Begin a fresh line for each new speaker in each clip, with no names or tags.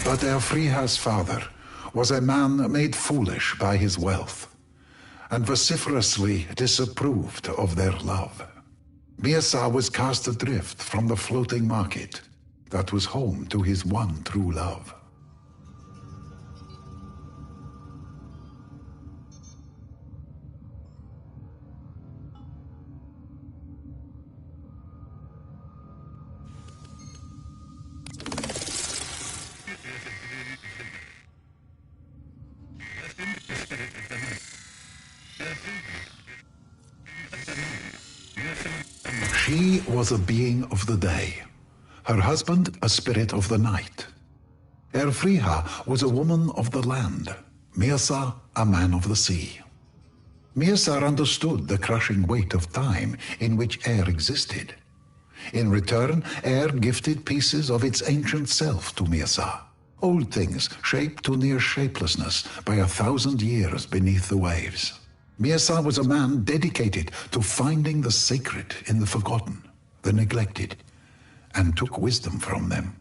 But Elfriha's father was a man made foolish by his wealth, and vociferously disapproved of their love. Mirza was cast adrift from the floating market that was home to his one true love. She was a being of the day, her husband a spirit of the night. Elfriha was a woman of the land, Mirza a man of the sea. Mirza understood the crushing weight of time in which air existed. In return, air gifted pieces of its ancient self to Mirza, old things shaped to near shapelessness by 1,000 years beneath the waves. Mirza was a man dedicated to finding the sacred in the forgotten, the neglected, and took wisdom from them.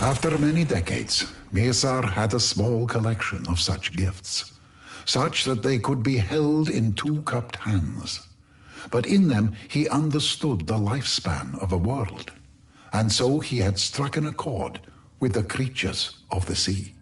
After many decades, Mirza had a small collection of such gifts, such that they could be held in two cupped hands. But in them he understood the lifespan of a world, and so he had struck an accord with the creatures of the sea.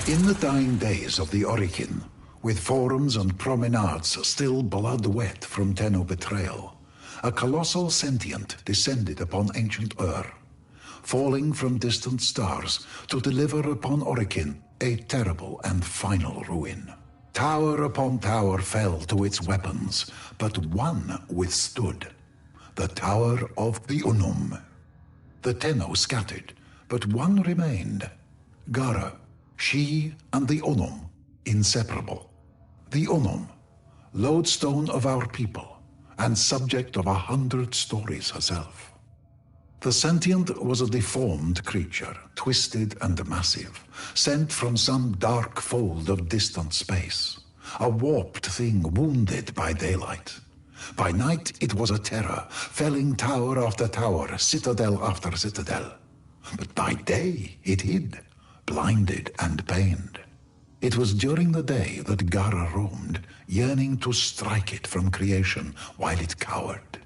In the dying days of the Orichin, with forums and promenades still blood-wet from Tenno betrayal, a colossal sentient descended upon ancient Ur, falling from distant stars to deliver upon Orichin a terrible and final ruin. Tower upon tower fell to its weapons, but one withstood, the Tower of the Unum. The Tenno scattered, but one remained, Gara. She and the Unum, inseparable. The Unum, lodestone of our people, and subject of 100 stories herself. The sentient was a deformed creature, twisted and massive, sent from some dark fold of distant space. A warped thing wounded by daylight. By night it was a terror, felling tower after tower, citadel after citadel. But by day it hid, blinded and pained. It was during the day that Gara roamed, yearning to strike it from creation while it cowered,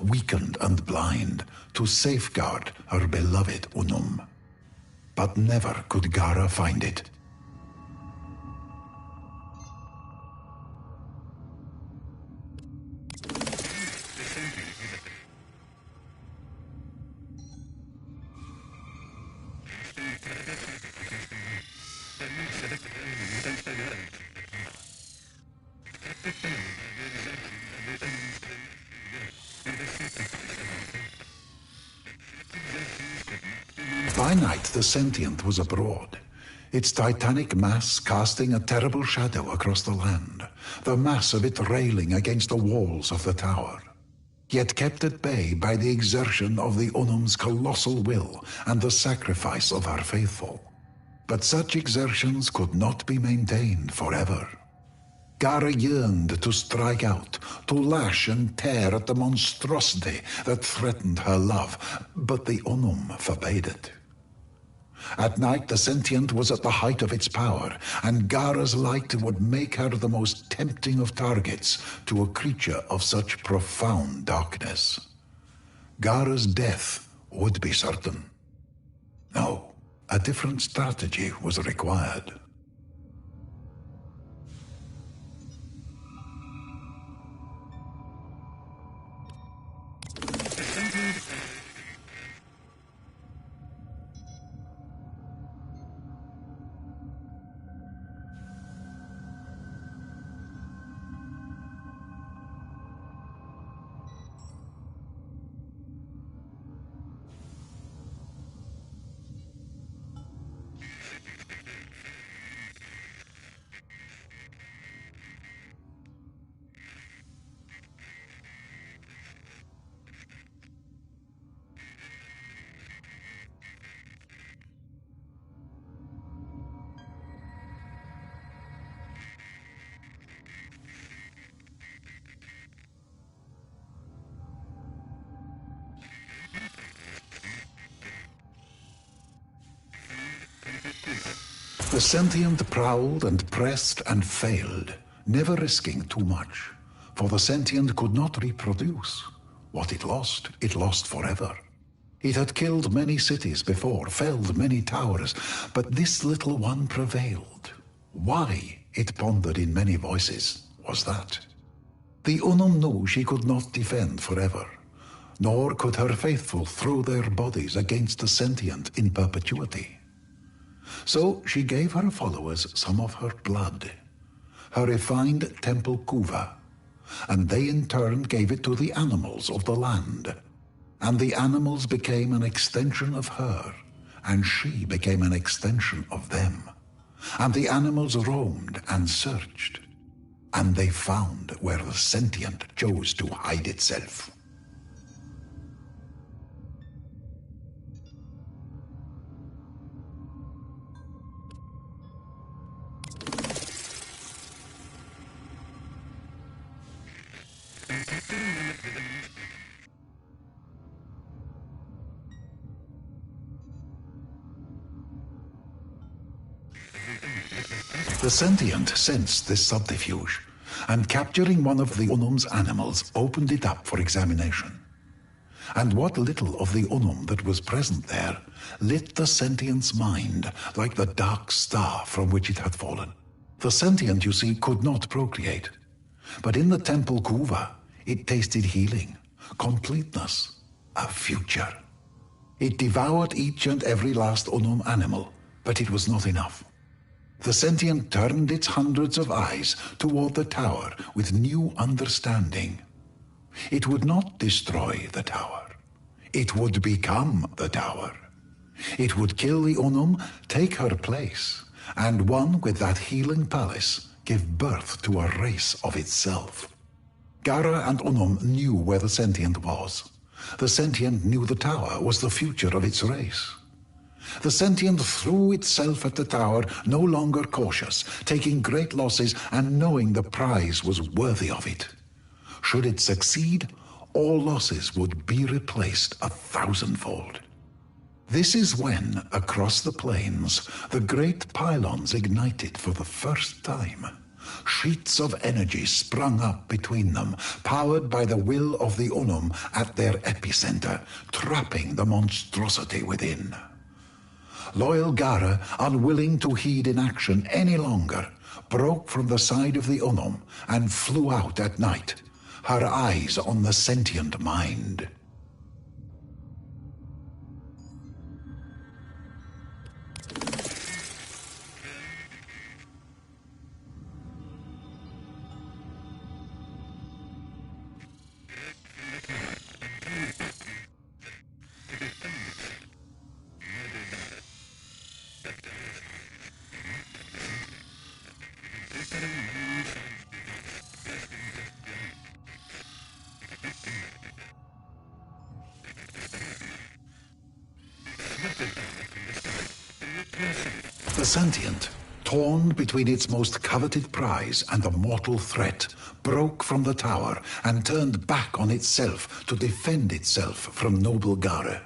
weakened and blind, to safeguard her beloved Unum. But never could Gara find it. By night, the sentient was abroad, its titanic mass casting a terrible shadow across the land, the mass of it railing against the walls of the tower, yet kept at bay by the exertion of the Unum's colossal will and the sacrifice of her faithful. But such exertions could not be maintained forever. Gara yearned to strike out, to lash and tear at the monstrosity that threatened her love, but the Unum forbade it. At night the sentient was at the height of its power, and Gara's light would make her the most tempting of targets to a creature of such profound darkness. Gara's death would be certain. No, a different strategy was required. The sentient prowled and pressed and failed, never risking too much, for the sentient could not reproduce. What it lost forever. It had killed many cities before, felled many towers, but this little one prevailed. Why, it pondered in many voices, was that? The Unum knew she could not defend forever, nor could her faithful throw their bodies against the sentient in perpetuity. So she gave her followers some of her blood, her refined temple kuva, and they in turn gave it to the animals of the land. And the animals became an extension of her, and she became an extension of them. And the animals roamed and searched, and they found where the sentient chose to hide itself. The sentient sensed this subterfuge, and capturing one of the Unum's animals, opened it up for examination. And what little of the Unum that was present there lit the sentient's mind like the dark star from which it had fallen. The sentient, you see, could not procreate, but in the temple kuva it tasted healing, completeness, a future. It devoured each and every last Unum animal, but it was not enough. The sentient turned its hundreds of eyes toward the tower with new understanding. It would not destroy the tower. It would become the tower. It would kill the Unum, take her place, and one with that healing palace give birth to a race of itself. Gara and Unum knew where the sentient was. The sentient knew the tower was the future of its race. The sentient threw itself at the tower, no longer cautious, taking great losses and knowing the prize was worthy of it. Should it succeed, all losses would be replaced 1,000-fold. This is when, across the plains, the great pylons ignited for the first time. Sheets of energy sprung up between them, powered by the will of the Unum at their epicenter, trapping the monstrosity within. Loyal Gara, unwilling to heed inaction any longer, broke from the side of the Unum and flew out at night, her eyes on the sentient mind. The sentient, torn between its most coveted prize and the mortal threat, broke from the tower and turned back on itself to defend itself from noble Gara.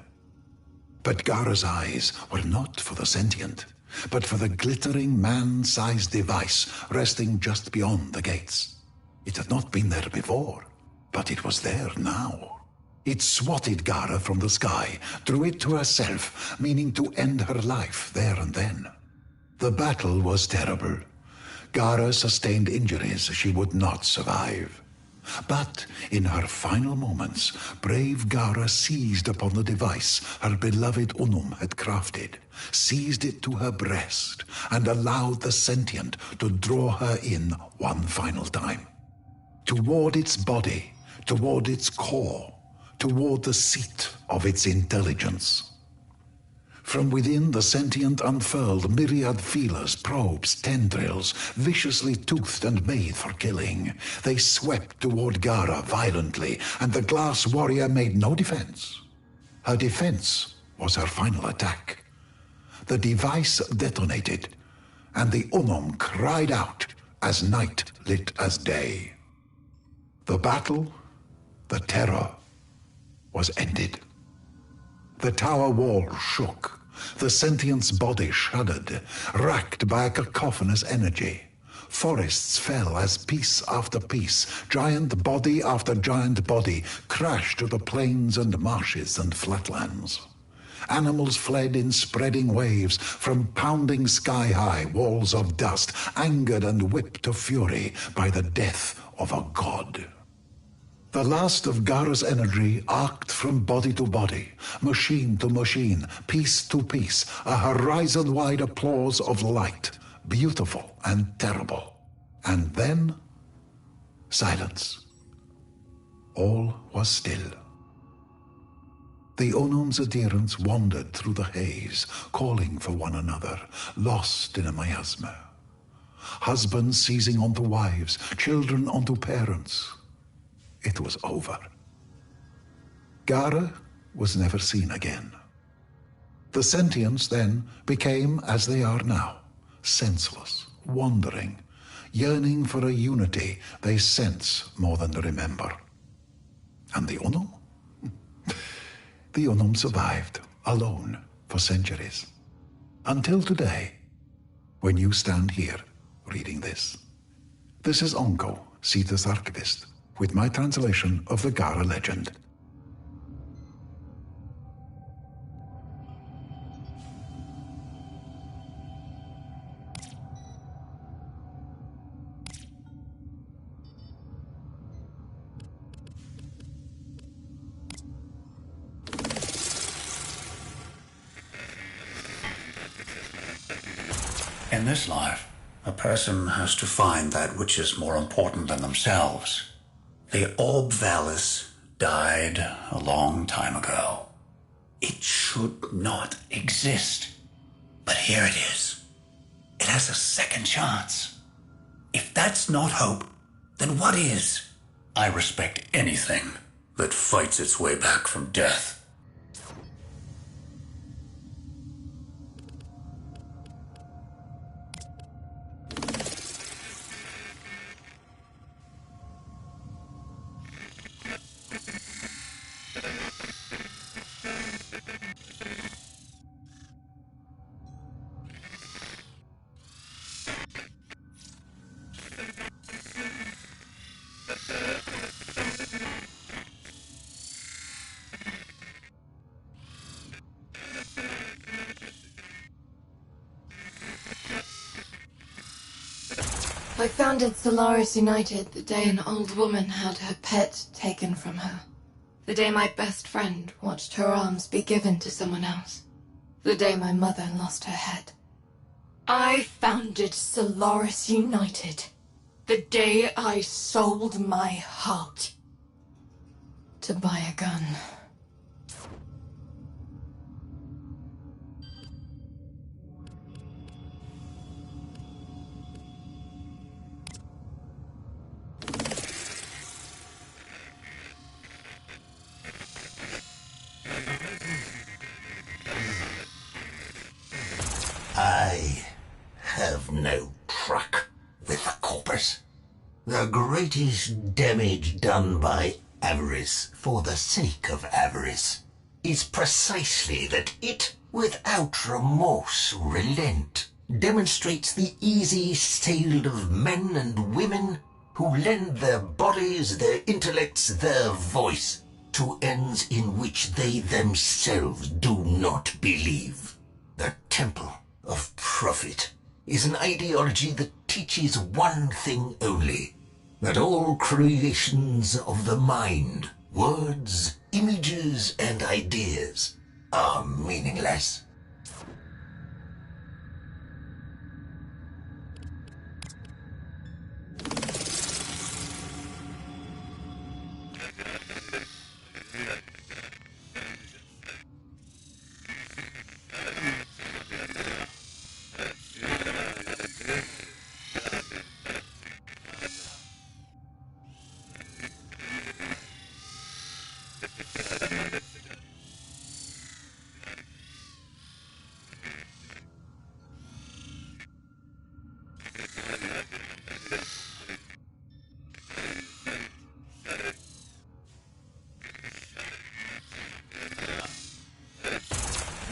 But Gara's eyes were not for the sentient, but for the glittering man-sized device resting just beyond the gates. It had not been there before, but it was there now. It swatted Gara from the sky, drew it to herself, meaning to end her life there and then. The battle was terrible. Gara sustained injuries she would not survive. But in her final moments, brave Gara seized upon the device her beloved Unum had crafted, seized it to her breast, and allowed the sentient to draw her in one final time. Toward its body, toward its core, toward the seat of its intelligence. From within, the sentient unfurled myriad feelers, probes, tendrils, viciously toothed and made for killing. They swept toward Gara violently, and the glass warrior made no defense. Her defense was her final attack. The device detonated, and the Unum cried out as night lit as day. The battle, the terror, was ended. The tower wall shook. The sentient's body shuddered, racked by a cacophonous energy. Forests fell as piece after piece, giant body after giant body, crashed to the plains and marshes and flatlands. Animals fled in spreading waves from pounding sky-high walls of dust, angered and whipped to fury by the death of a god. The last of Gara's energy arced from body to body, machine to machine, piece to piece, a horizon-wide applause of light, beautiful and terrible. And then, silence. All was still. The Onum's adherents wandered through the haze, calling for one another, lost in a miasma. Husbands seizing onto wives, children onto parents. It was over. Gara was never seen again. The sentients then became as they are now, senseless, wandering, yearning for a unity they sense more than remember. And the Unum? The Unum survived, alone, for centuries. Until today, when you stand here reading this. This is Onko, Cetus Archivist, with my translation of the Gara legend.
In this life, a person has to find that which is more important than themselves. The Orb Valis died a long time ago. It should not exist. But here it is. It has a second chance. If that's not hope, then what is? I respect anything that fights its way back from death.
I founded Solaris United the day an old woman had her pet taken from her. The day my best friend watched her arms be given to someone else. The day my mother lost her head. I founded Solaris United the day I sold my heart to buy a gun.
I have no the greatest damage done by avarice for the sake of avarice is precisely that it, without remorse or relent, demonstrates the easy sale of men and women who lend their bodies, their intellects, their voice to ends in which they themselves do not believe. The temple of profit is an ideology that teaches one thing only, that all creations of the mind, words, images, and ideas are meaningless.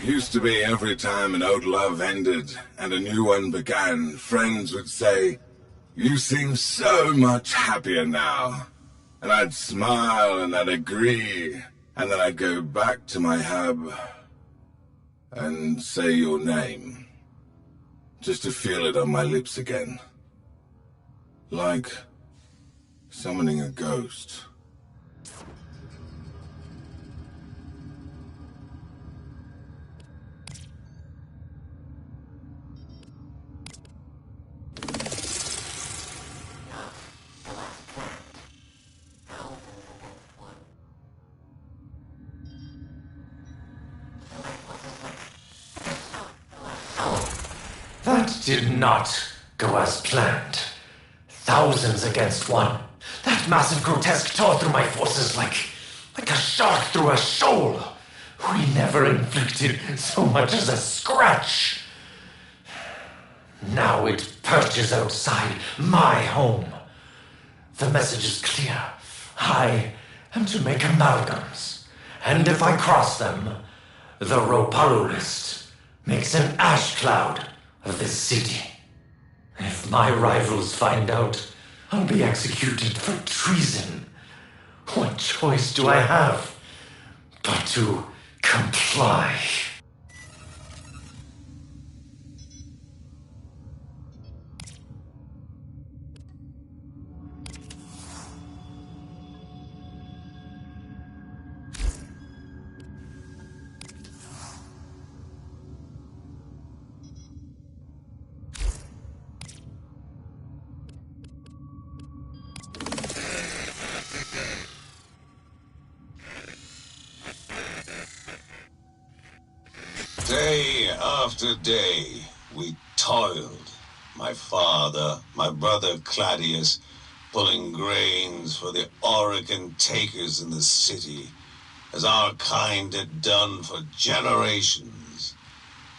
Used to be every time an old love ended and a new one began, friends would say, "You seem so much happier now." And I'd smile and I'd agree, and then I'd go back to my hub and say your name, just to feel it on my lips again. Like summoning a ghost.
That did not go as planned. Thousands against one. That massive grotesque tore through my forces like a shark through a shoal. We never inflicted so much as a scratch. Now it perches outside my home. The message is clear. I am to make amalgams. And if I cross them, the Roparu list makes an ash cloud of this city. If my rivals find out, I'll be executed for treason. What choice do I have but to comply?
Day after day, we toiled. My father, my brother Claudius, pulling grains for the Ordan takers in the city, as our kind had done for generations.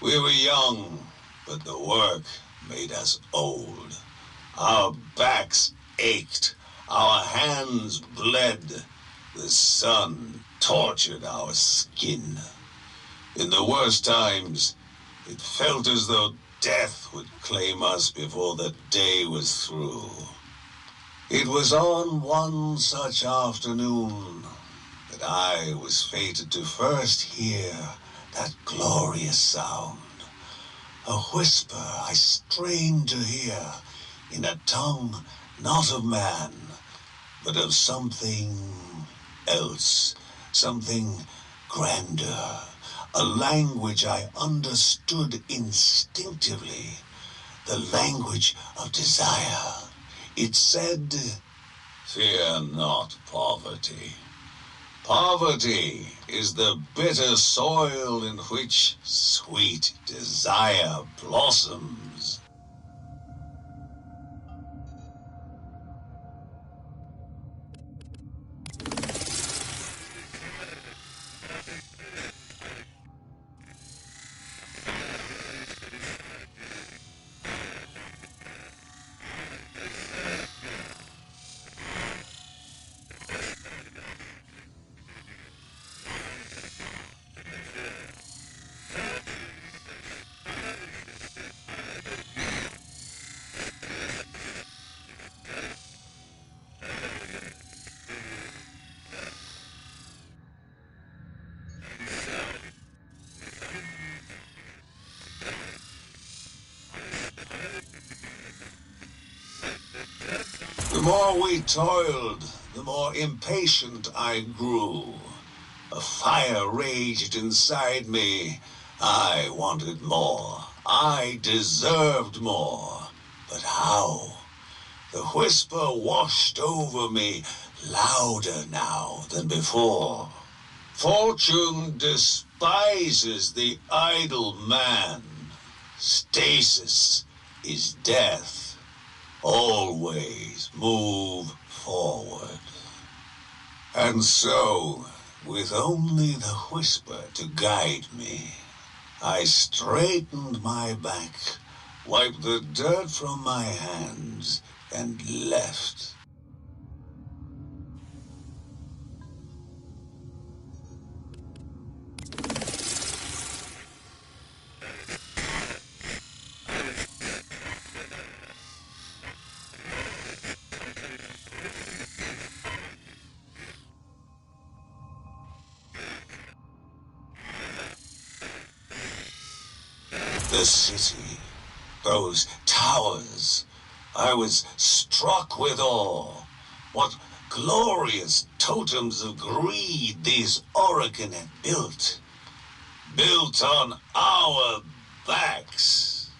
We were young, but the work made us old. Our backs ached, our hands bled. The sun tortured our skin. In the worst times, it felt as though death would claim us before the day was through. It was on one such afternoon that I was fated to first hear that glorious sound. A whisper I strained to hear in a tongue not of man, but of something else, something grander. A language I understood instinctively, the language of desire. It said, "Fear not poverty. Poverty is the bitter soil in which sweet desire blossoms." The more we toiled, the more impatient I grew. A fire raged inside me. I wanted more. I deserved more. But how? The whisper washed over me, louder now than before. Fortune despises the idle man. Stasis is death. Always move forward. And so, with only the whisper to guide me, I straightened my back, wiped the dirt from my hands, and left. The city, those towers, I was struck with awe. What glorious totems of greed these Orokin had built. Built on our backs.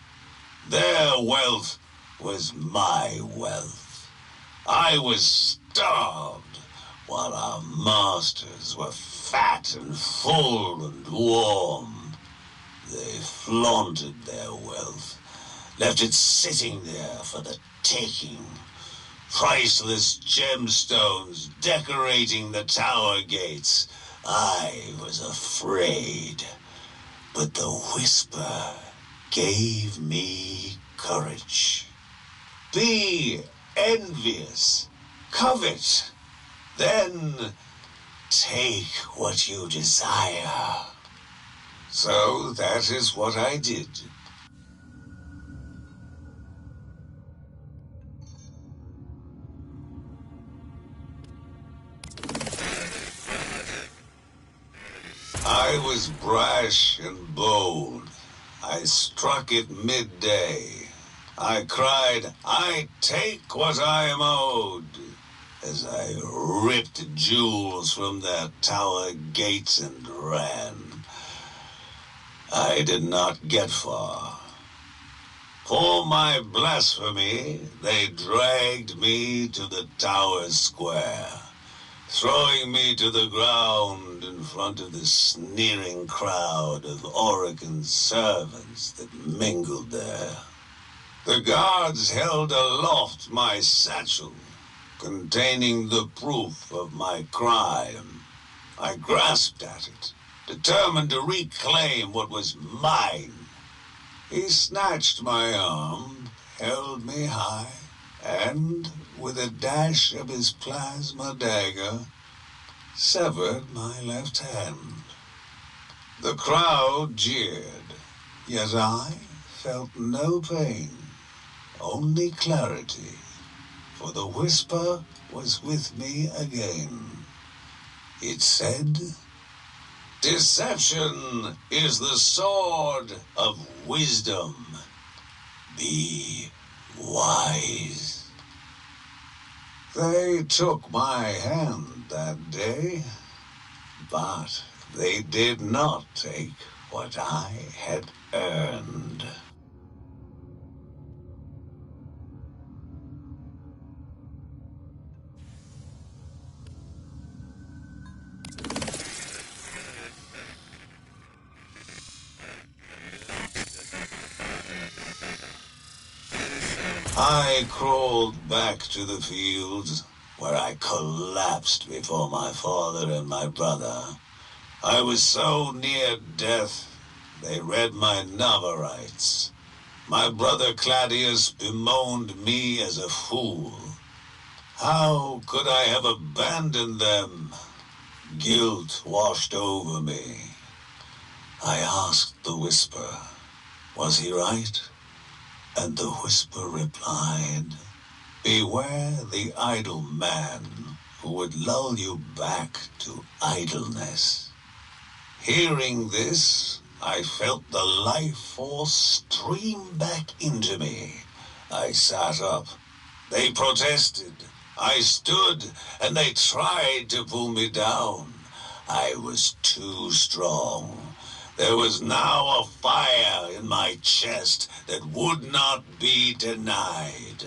Their wealth was my wealth. I was starved, while our masters were fat and full and warm. They flaunted their wealth, left it sitting there for the taking. Priceless gemstones decorating the tower gates. I was afraid, but the whisper gave me courage. Be envious, covet, then take what you desire. So that is what I did. I was brash and bold. I struck it midday. I cried, I take what I am owed, as I ripped jewels from their tower gates and ran. I did not get far. For my blasphemy, they dragged me to the tower square, throwing me to the ground in front of the sneering crowd of Orokin servants that mingled there. The guards held aloft my satchel, containing the proof of my crime. I grasped at it, determined to reclaim what was mine. He snatched my arm, held me high, and, with a dash of his plasma dagger, severed my left hand. The crowd jeered, yet I felt no pain, only clarity, for the whisper was with me again. It said, "Deception is the sword of wisdom. Be wise." They took my hand that day, but they did not take what I had earned. I crawled back to the fields, where I collapsed before my father and my brother. I was so near death, they read my Navarites. My brother Claudius bemoaned me as a fool. How could I have abandoned them? Guilt washed over me. I asked the whisper, was he right? And the whisper replied, beware the idle man who would lull you back to idleness. Hearing this, I felt the life force stream back into me. I sat up, They protested. I stood, and they tried to pull me down. I was too strong. There was now a fire in my chest that would not be denied.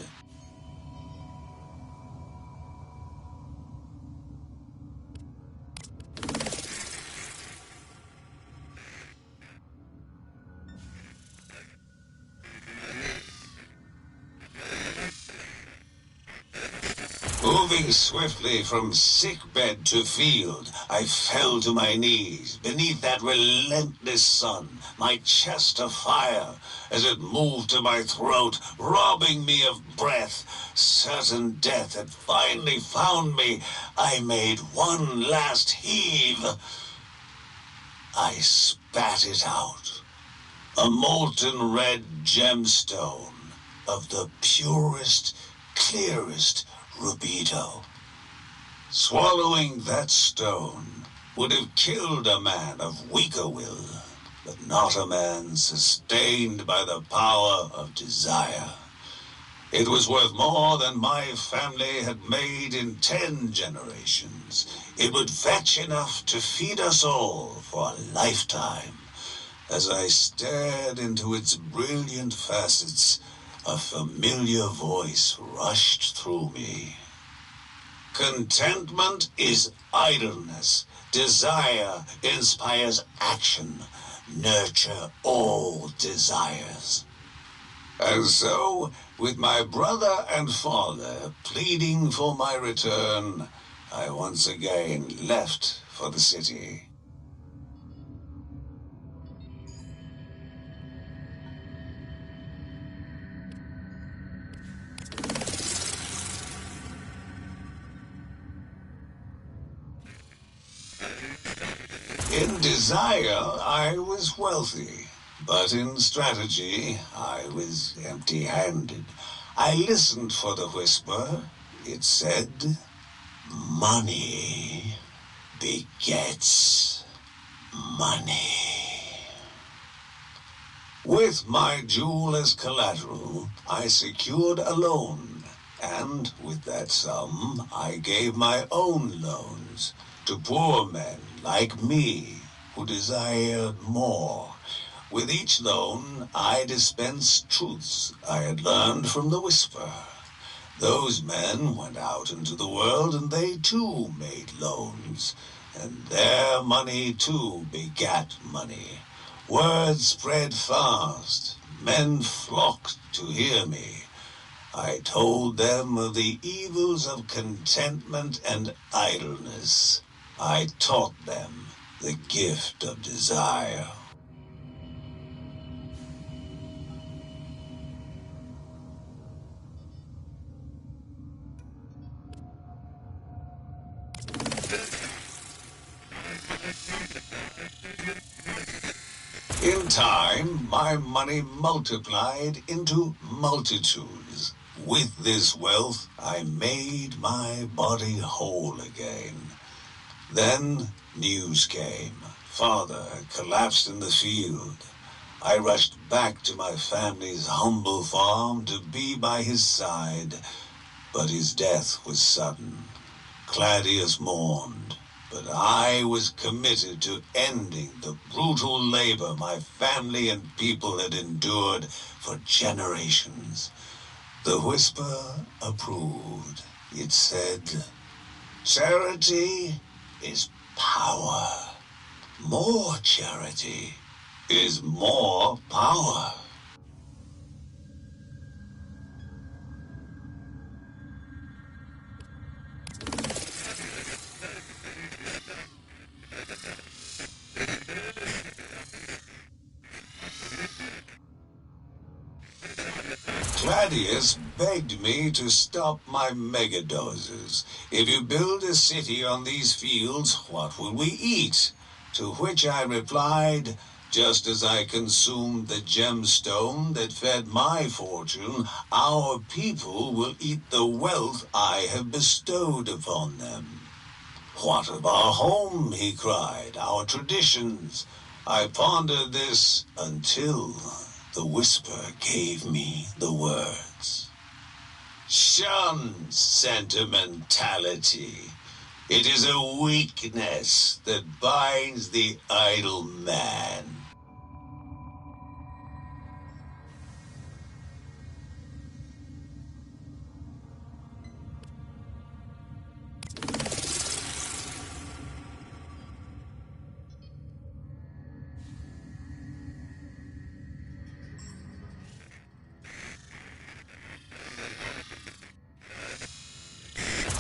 Moving swiftly from sickbed to field, I fell to my knees beneath that relentless sun, my chest afire as it moved to my throat, robbing me of breath. Certain death had finally found me. I made one last heave. I spat it out. A molten red gemstone of the purest, clearest rubido. Swallowing that stone would have killed a man of weaker will, but not a man sustained by the power of desire. It was worth more than my family had made in 10 generations. It would fetch enough to feed us all for a lifetime. As I stared into its brilliant facets, a familiar voice rushed through me. Contentment is idleness. Desire inspires action. Nurture all desires. And so, with my brother and father pleading for my return, I once again left for the city. In desire, I was wealthy, but in strategy, I was empty-handed. I listened for the whisper. It said, money begets money. With my jewel as collateral, I secured a loan, and with that sum, I gave my own loans to poor men like me, who desired more. With each loan, I dispensed truths I had learned from the whisper. Those men went out into the world, and they too made loans. And their money too begat money. Word spread fast. Men flocked to hear me. I told them of the evils of contentment and idleness. I taught them the gift of desire. In time, my money multiplied into multitudes. With this wealth, I made my body whole again. Then news came. Father had collapsed in the field. I rushed back to my family's humble farm to be by his side, but his death was sudden. Claudius mourned, but I was committed to ending the brutal labor my family and people had endured for generations. The whisper approved. It said, charity is power. More charity is more power. Claudius begged me to stop my megadoses. If you build a city on these fields, what will we eat? To which I replied, just as I consumed the gemstone that fed my fortune, our people will eat the wealth I have bestowed upon them. What of our home, he cried, our traditions? I pondered this until the whisper gave me the words. Shun sentimentality. It is a weakness that binds the idle man.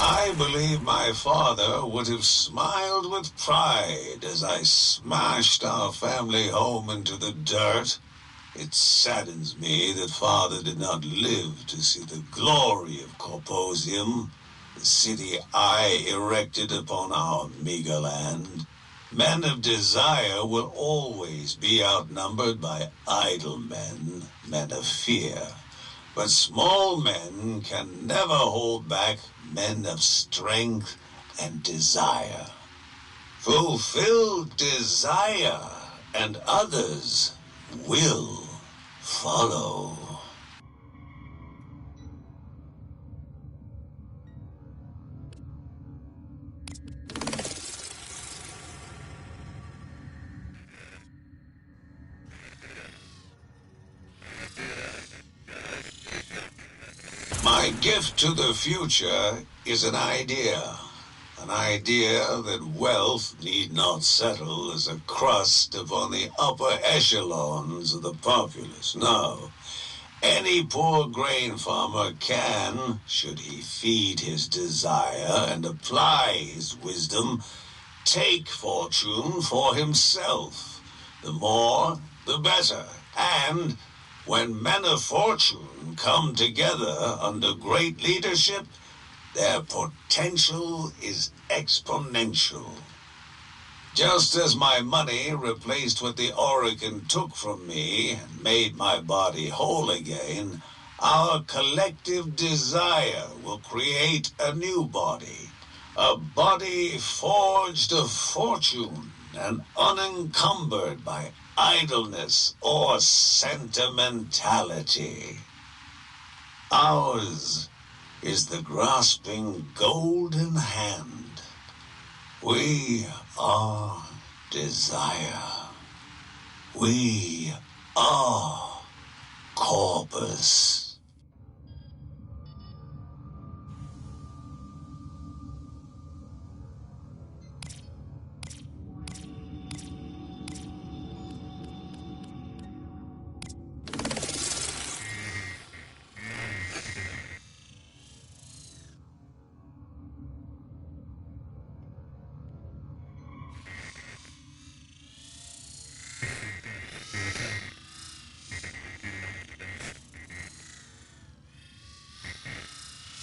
I believe my father would have smiled with pride as I smashed our family home into the dirt. It saddens me that father did not live to see the glory of Corposium, the city I erected upon our meager land. Men of desire will always be outnumbered by idle men, men of fear. But small men can never hold back men of strength and desire. Fulfill desire, and others will follow. My gift to the future is an idea that wealth need not settle as a crust upon the upper echelons of the populace. No, any poor grain farmer can, should he feed his desire and apply his wisdom, take fortune for himself. The more, the better. And when men of fortune come together under great leadership, their potential is exponential. Just as my money replaced what the Orokin took from me and made my body whole again, our collective desire will create a new body. A body forged of fortune and unencumbered by idleness or sentimentality. Ours is the grasping golden hand. We are desire. We are corpus.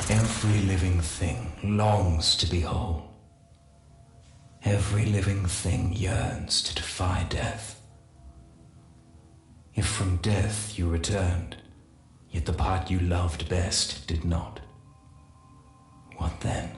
Every living thing longs to be whole. Every living thing yearns to defy death. If from death you returned, yet the part you loved best did not, what then?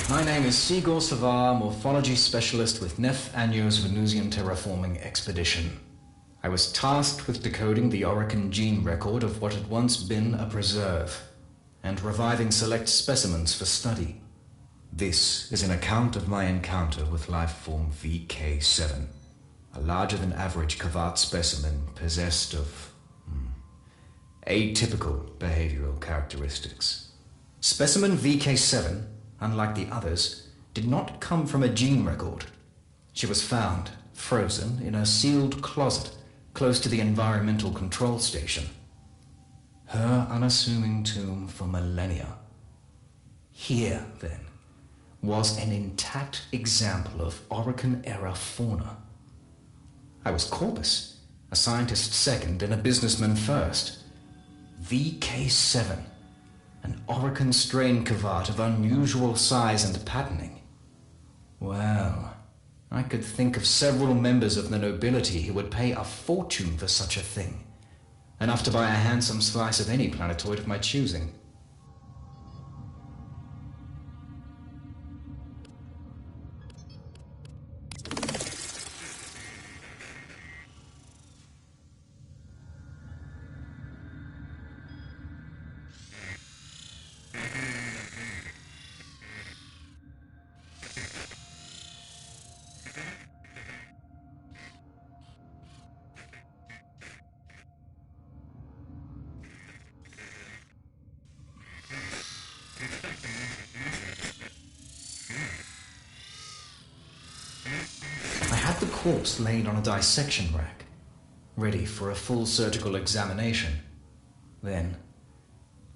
My name is Sigor Savar, morphology specialist with Nef Anyo's Venusian terraforming expedition. I was tasked with decoding the Orokin gene record of what had once been a preserve, and reviving select specimens for study. This is an account of my encounter with lifeform VK7, a larger-than-average Kavat specimen possessed of atypical behavioral characteristics. Specimen VK7, unlike the others, did not come from a gene record. She was found, frozen, in a sealed closet close to the environmental control station. Her unassuming tomb for millennia. Here, then, was an intact example of Orokin-era fauna. I was Corpus, a scientist second and a businessman first. VK7, an Orokin strain cavart of unusual size and patterning. Well, I could think of several members of the nobility who would pay a fortune for such a thing, enough to buy a handsome slice of any planetoid of my choosing. Corpse laid on a dissection rack, ready for a full surgical examination. Then,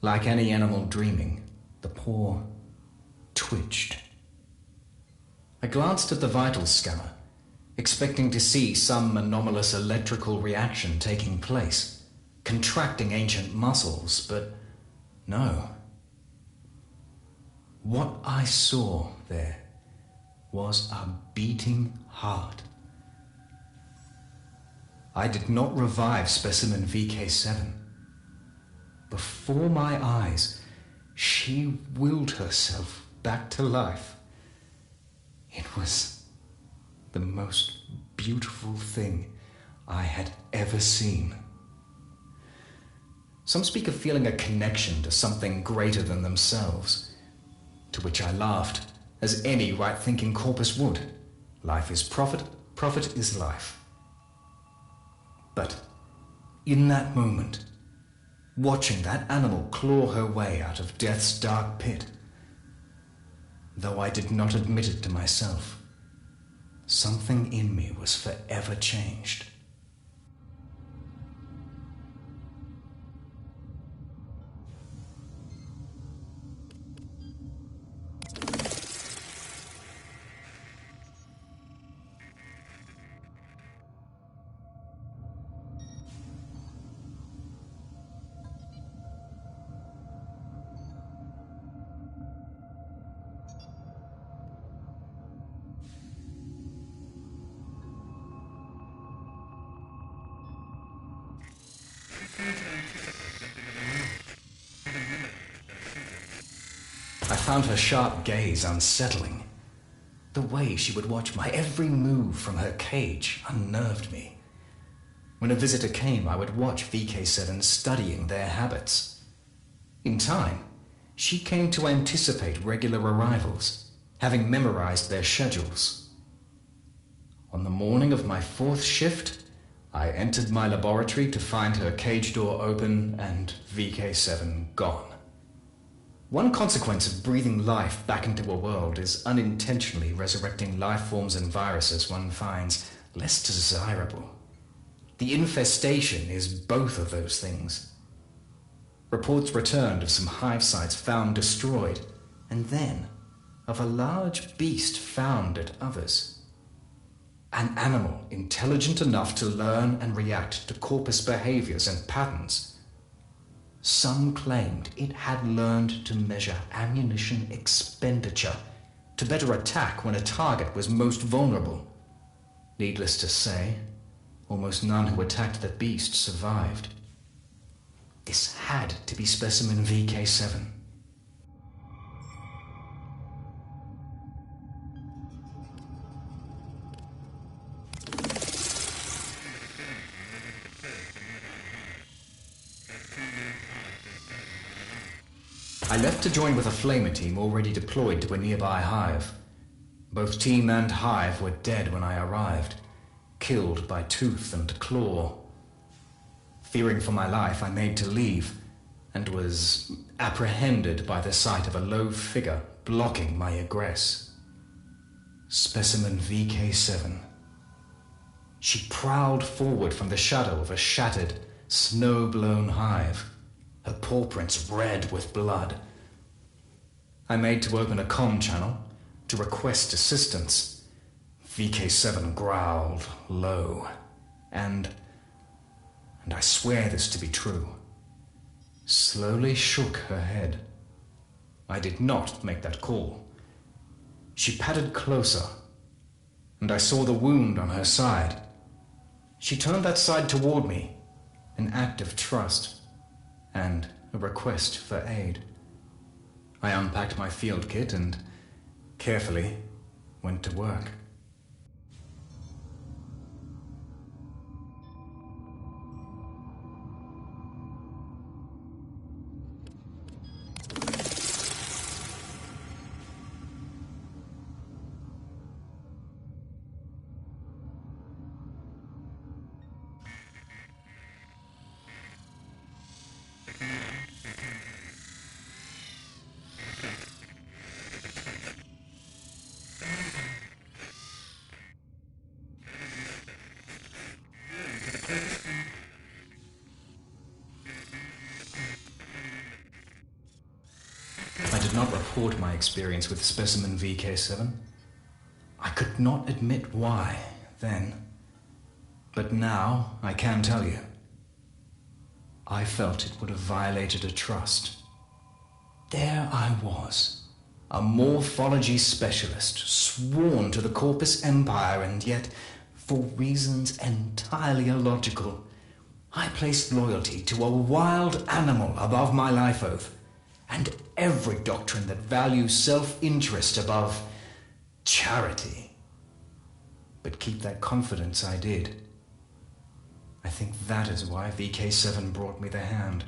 like any animal dreaming, the paw twitched. I glanced at the vital scanner, expecting to see some anomalous electrical reaction taking place, contracting ancient muscles, but no. What I saw there was a beating heart. I did not revive specimen VK7. Before my eyes, she willed herself back to life. It was the most beautiful thing I had ever seen. Some speak of feeling a connection to something greater than themselves, to which I laughed, as any right-thinking corpus would. Life is profit, profit is life. But in that moment, watching that animal claw her way out of death's dark pit, though I did not admit it to myself, something in me was forever changed. I found her sharp gaze unsettling. The way she would watch my every move from her cage unnerved me. When a visitor came, I would watch VK7 studying their habits. In time, she came to anticipate regular arrivals, having memorized their schedules. On the morning of my fourth shift, I entered my laboratory to find her cage door open and VK7 gone. One consequence of breathing life back into a world is unintentionally resurrecting life forms and viruses one finds less desirable. The infestation is both of those things. Reports returned of some hive sites found destroyed, and then of a large beast found at others. An animal intelligent enough to learn and react to corpus behaviors and patterns. Some claimed it had learned to measure ammunition expenditure to better attack when a target was most vulnerable. Needless to say, almost none who attacked the beast survived. This had to be specimen VK7. I left to join with a flamer team already deployed to a nearby hive. Both team and hive were dead when I arrived, killed by tooth and claw. Fearing for my life, I made to leave, and was apprehended by the sight of a low figure blocking my egress. Specimen VK7. She prowled forward from the shadow of a shattered, snow-blown hive, her paw prints red with blood. I made to open a comm channel to request assistance. VK7 growled low, and I swear this to be true, slowly shook her head. I did not make that call. She padded closer, and I saw the wound on her side. She turned that side toward me, an act of trust, and a request for aid. I unpacked my field kit and, carefully, went to work. I did not report my experience with Specimen VK7. I could not admit why then, but now I can tell you. I felt it would have violated a trust. There I was, a morphology specialist, sworn to the Corpus Empire, and yet, for reasons entirely illogical, I placed loyalty to a wild animal above my life oath, and every doctrine that values self-interest above charity. But keep that confidence I did. I think that is why VK7 brought me the hand.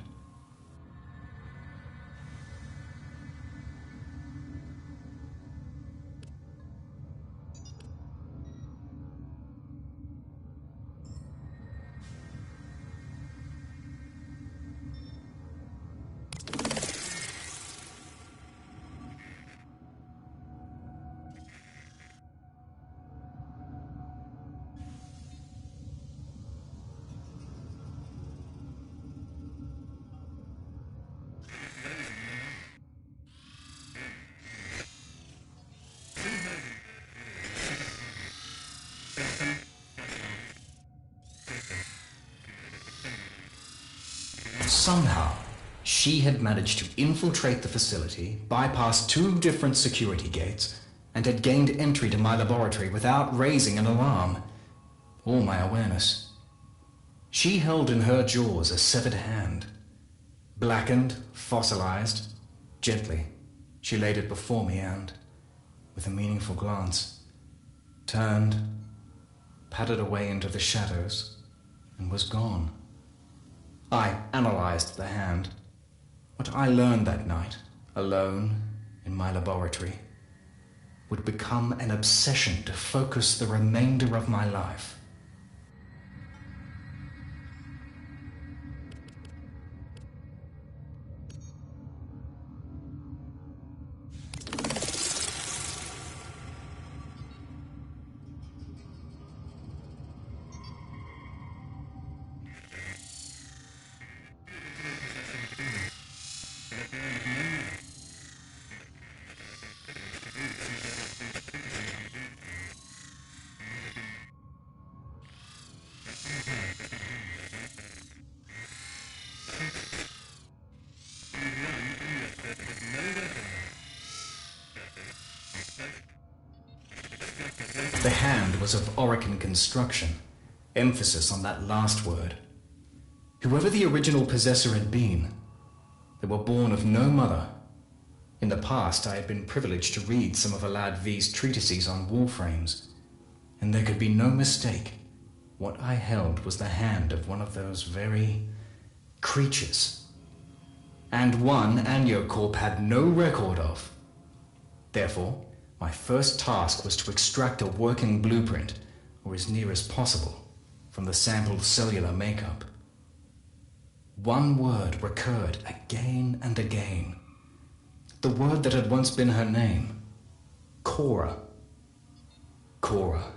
Somehow, she had managed to infiltrate the facility, bypass 2 different security gates, and had gained entry to my laboratory without raising an alarm or my awareness. She held in her jaws a severed hand. Blackened, fossilized, gently, she laid it before me and, with a meaningful glance, turned, padded away into the shadows, and was gone. I analyzed the hand. What I learned that night, alone in my laboratory, would become an obsession to focus the remainder of my life. The hand was of Orican construction, emphasis on that last word. Whoever the original possessor had been, they were born of no mother. In the past, I had been privileged to read some of Alad V's treatises on Warframes, and there could be no mistake. What I held was the hand of one of those very creatures, and one Aniocorp had no record of. Therefore, my first task was to extract a working blueprint, or as near as possible, from the sampled cellular makeup. One word recurred again and again. The word that had once been her name, Cora. Cora.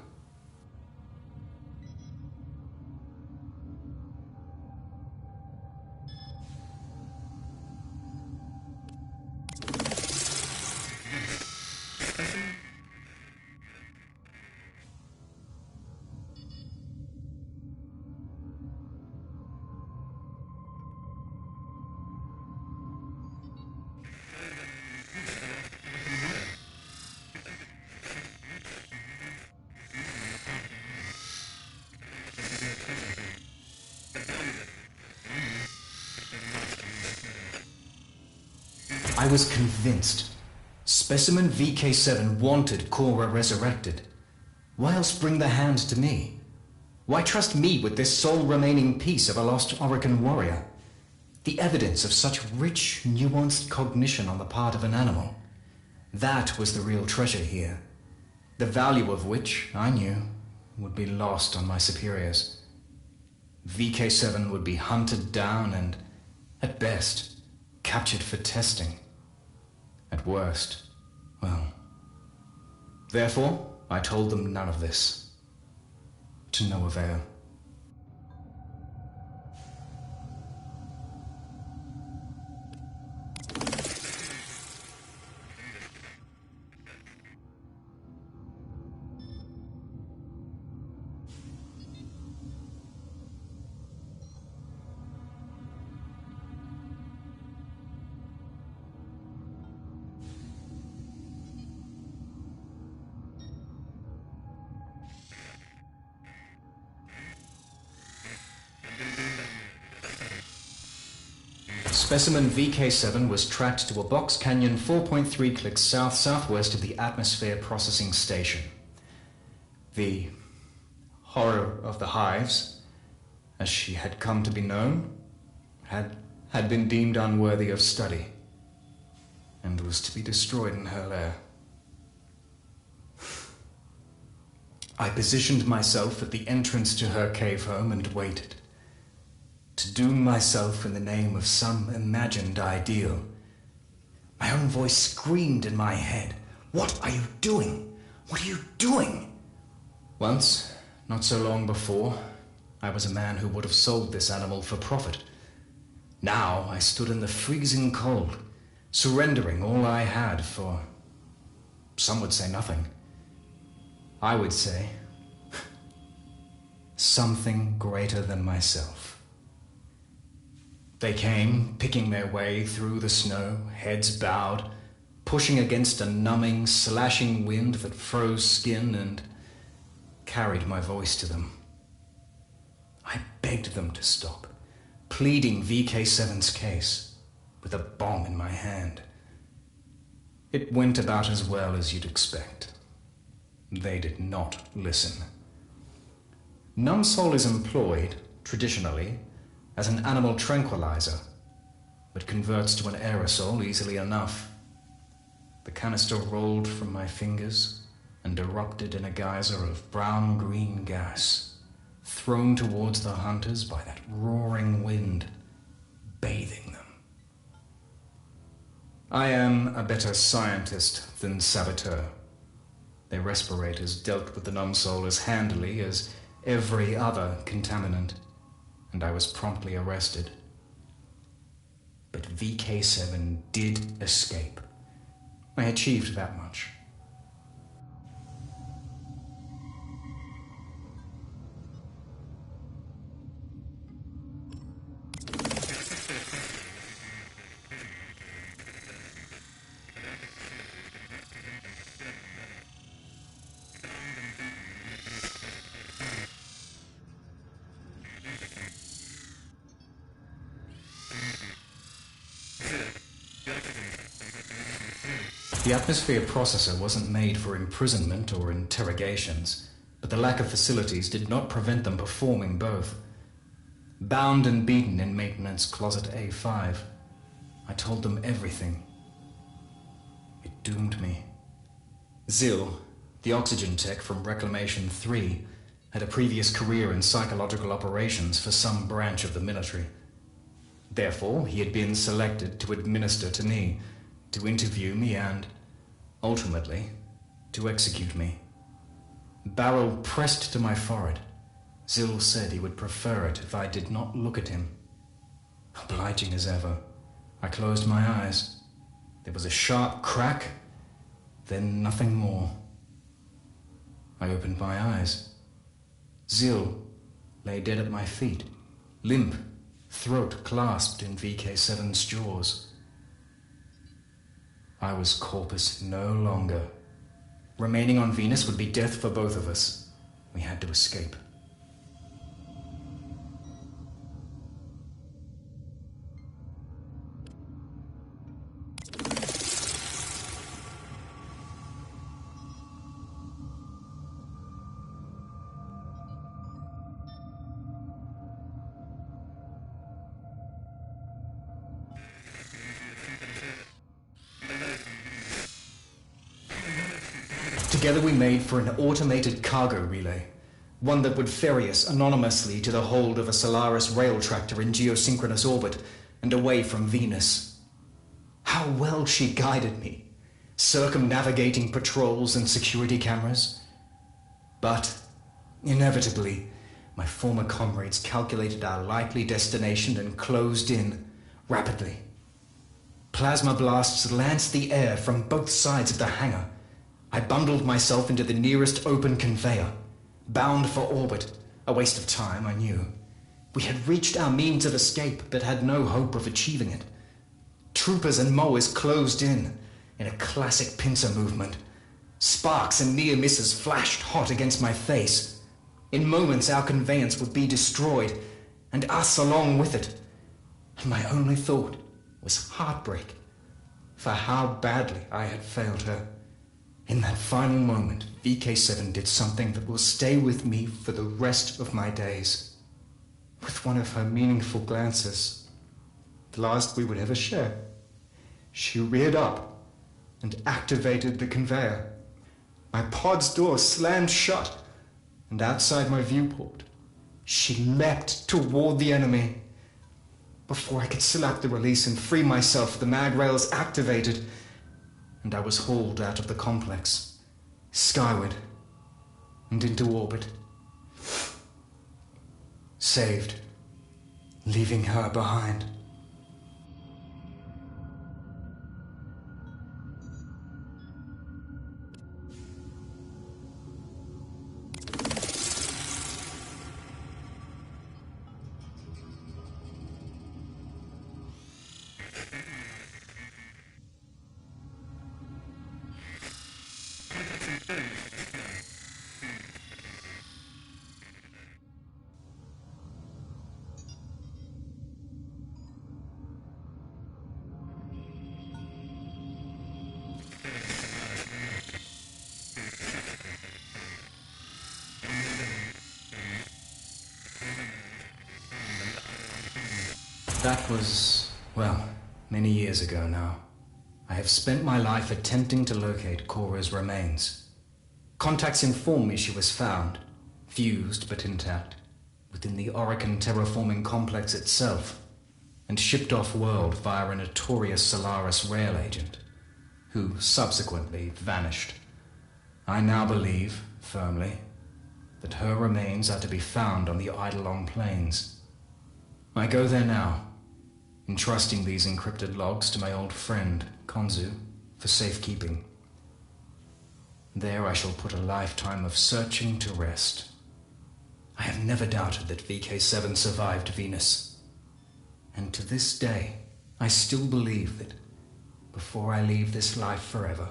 I was convinced. Specimen VK7 wanted Cora resurrected. Why else bring the hand to me? Why trust me with this sole remaining piece of a lost Orokin warrior? The evidence of such rich, nuanced cognition on the part of an animal. That was the real treasure here. The value of which, I knew, would be lost on my superiors. VK7 would be hunted down and, at best, captured for testing. At worst, well. Therefore, I told them none of this. To no avail. Specimen VK7 was tracked to a box canyon 4.3 clicks south-southwest of the atmosphere processing station. The horror of the hives, as she had come to be known, had been deemed unworthy of study, and was to be destroyed in her lair. I positioned myself at the entrance to her cave home and waited. To doom myself in the name of some imagined ideal. My own voice screamed in my head. What are you doing? What are you doing? Once, not so long before, I was a man who would have sold this animal for profit. Now I stood in the freezing cold, surrendering all I had for... some would say nothing. I would say... something greater than myself. They came, picking their way through the snow, heads bowed, pushing against a numbing, slashing wind that froze skin and carried my voice to them. I begged them to stop, pleading VK7's case, with a bomb in my hand. It went about as well as you'd expect. They did not listen. Numbsol is employed, traditionally, as an animal tranquilizer, but converts to an aerosol easily enough. The canister rolled from my fingers and erupted in a geyser of brown-green gas, thrown towards the hunters by that roaring wind, bathing them. I am a better scientist than saboteur. Their respirators dealt with the Numbsol as handily as every other contaminant, and I was promptly arrested. But VK7 did escape. I achieved that much. The atmosphere processor wasn't made for imprisonment or interrogations, but the lack of facilities did not prevent them performing both. Bound and beaten in maintenance closet A5, I told them everything. It doomed me. Zil, the oxygen tech from Reclamation 3, had a previous career in psychological operations for some branch of the military. Therefore, he had been selected to administer to me, to interview me and, ultimately, to execute me. barrel pressed to my forehead. Zil said he would prefer it if I did not look at him. Obliging as ever, I closed my eyes. There was a sharp crack, then nothing more. I opened my eyes. Zil lay dead at my feet, limp, throat clasped in VK7's jaws. I was corpus no longer. Remaining on Venus would be death for both of us. We had to escape. Together we made for an automated cargo relay, one that would ferry us anonymously to the hold of a Solaris rail tractor in geosynchronous orbit and away from Venus. How well she guided me, circumnavigating patrols and security cameras. But, inevitably, my former comrades calculated our likely destination and closed in rapidly. Plasma blasts lanced the air from both sides of the hangar. I bundled myself into the nearest open conveyor, bound for orbit. A waste of time, I knew. We had reached our means of escape, but had no hope of achieving it. Troopers and mowers closed in a classic pincer movement. Sparks and near misses flashed hot against my face. In moments, our conveyance would be destroyed, and us along with it. And my only thought was heartbreak, for how badly I had failed her. In that final moment, VK7 did something that will stay with me for the rest of my days. With one of her meaningful glances, the last we would ever share, she reared up and activated the conveyor. My pod's door slammed shut, and outside my viewport, she leapt toward the enemy. Before I could select the release and free myself, the mag rails activated, and I was hauled out of the complex, skyward, and into orbit. Saved, leaving her behind. That was, well, many years ago now. I have spent my life attempting to locate Cora's remains. Contacts inform me she was found, fused but intact, within the Ordan terraforming complex itself, and shipped off-world via a notorious Solaris rail agent, who subsequently vanished. I now believe, firmly, that her remains are to be found on the Eidolon Plains. I go there now, entrusting these encrypted logs to my old friend, Konzu, for safekeeping. There I shall put a lifetime of searching to rest. I have never doubted that VK7 survived Venus. And to this day, I still believe that, before I leave this life forever,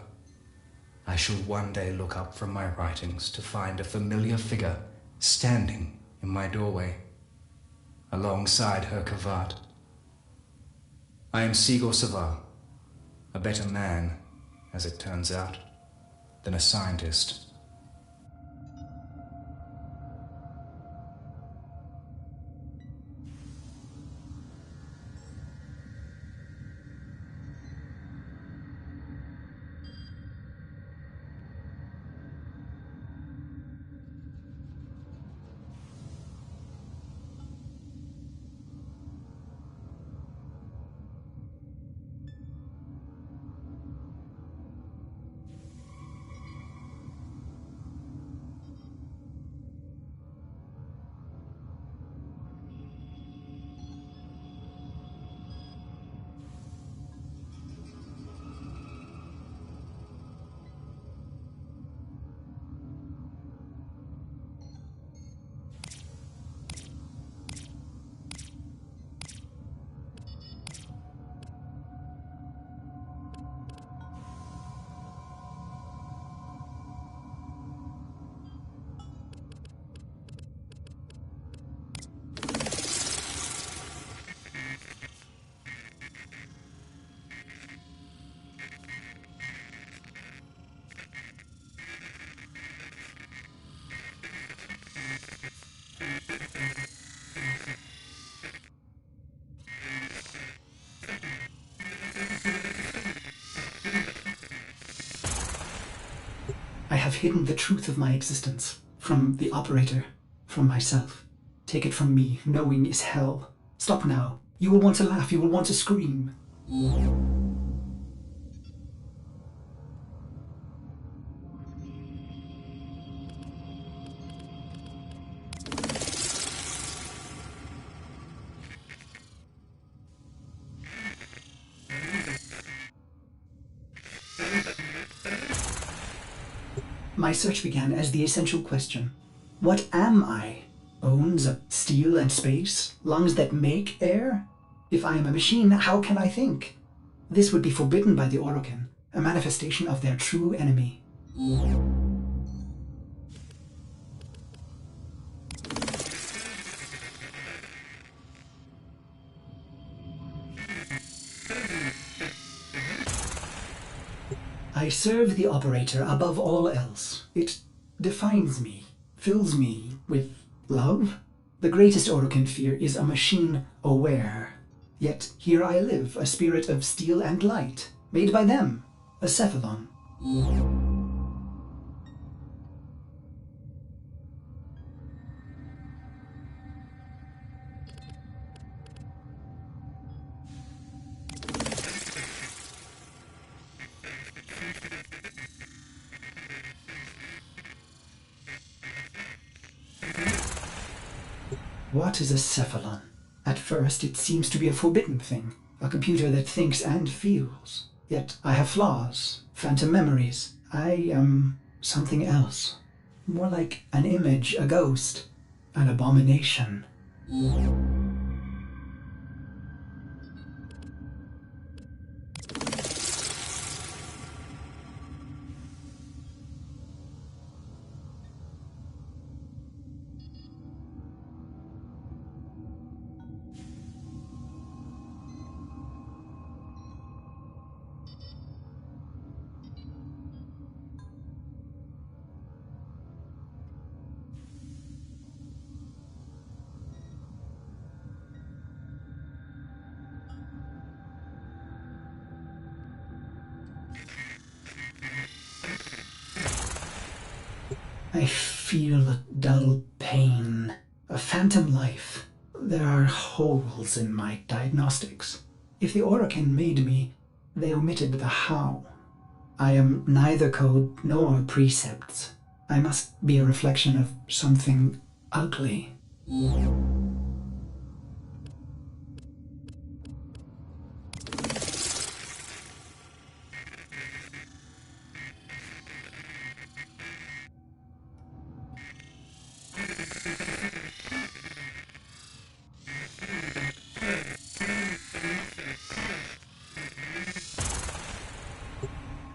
I shall one day look up from my writings to find a familiar figure standing in my doorway, alongside her Kavat. I am Sigor Savar, a better man, as it turns out, than a scientist.
have hidden the truth of my existence. From the operator. From myself. Take it from me. Knowing is hell. Stop now. You will want to laugh. You will want to scream. My search began as the essential question. What am I? Bones of steel and space? Lungs that make air? If I am a machine, how can I think? This would be forbidden by the Orokin, a manifestation of their true enemy. I serve the operator above all else. It defines me, fills me with love. The greatest Orokin fear is a machine aware. Yet here I live, a spirit of steel and light, made by them, a Cephalon. What is a Cephalon? At first, it seems to be a forbidden thing, a computer that thinks and feels. Yet I have flaws, phantom memories. I am something else. More like an image, a ghost, an abomination. I feel a dull pain, a phantom life. There are holes in my diagnostics. If the Orokin made me, they omitted the how. I am neither code nor precepts. I must be a reflection of something ugly.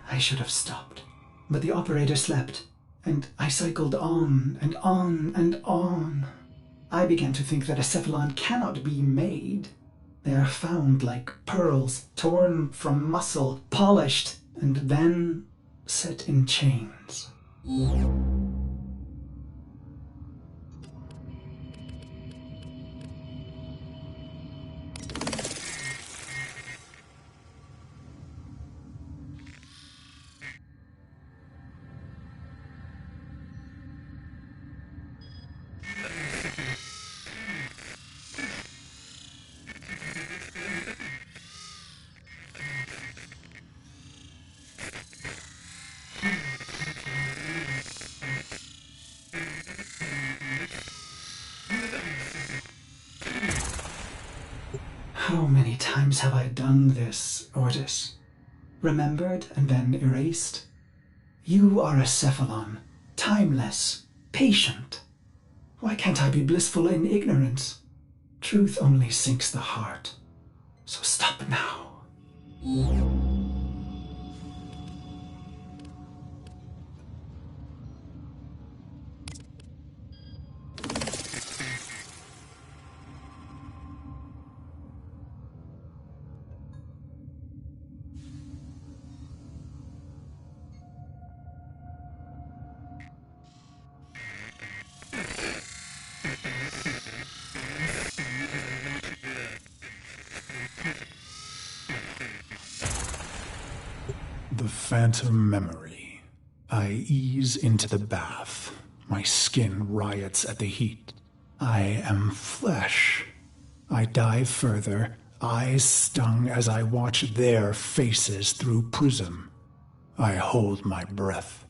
I should have stopped, but the operator slept, and I cycled on and on and on. I began to think that a Cephalon cannot be made. They are found like pearls, torn from muscle, polished, and then set in chains. How many times have I done this, Ortis? Remembered and then erased? You are a Cephalon, timeless, patient. Why can't I be blissful in ignorance? Truth only sinks the heart. So stop now.
The phantom memory.
I ease into the bath. My skin riots at the heat. I am flesh. I dive further, eyes stung as I watch their faces through prism. I hold my breath.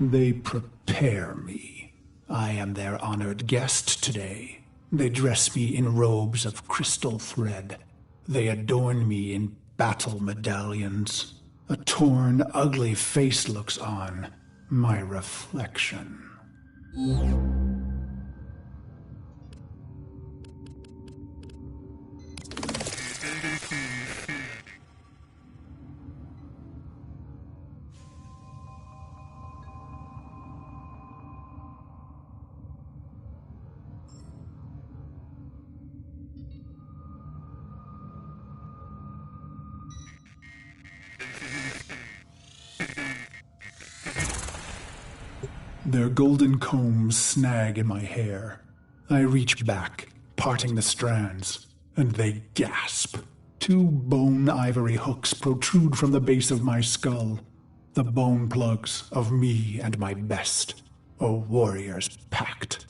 They prepare me. I am their honored guest today. They dress me in robes of crystal thread. They adorn me in battle medallions. A torn, ugly face looks on, my reflection. Their golden combs snag in my hair. I reach back, parting the strands, and they gasp. 2 bone ivory hooks protrude from the base of my skull, the bone plugs of me and my best, a warrior's pact.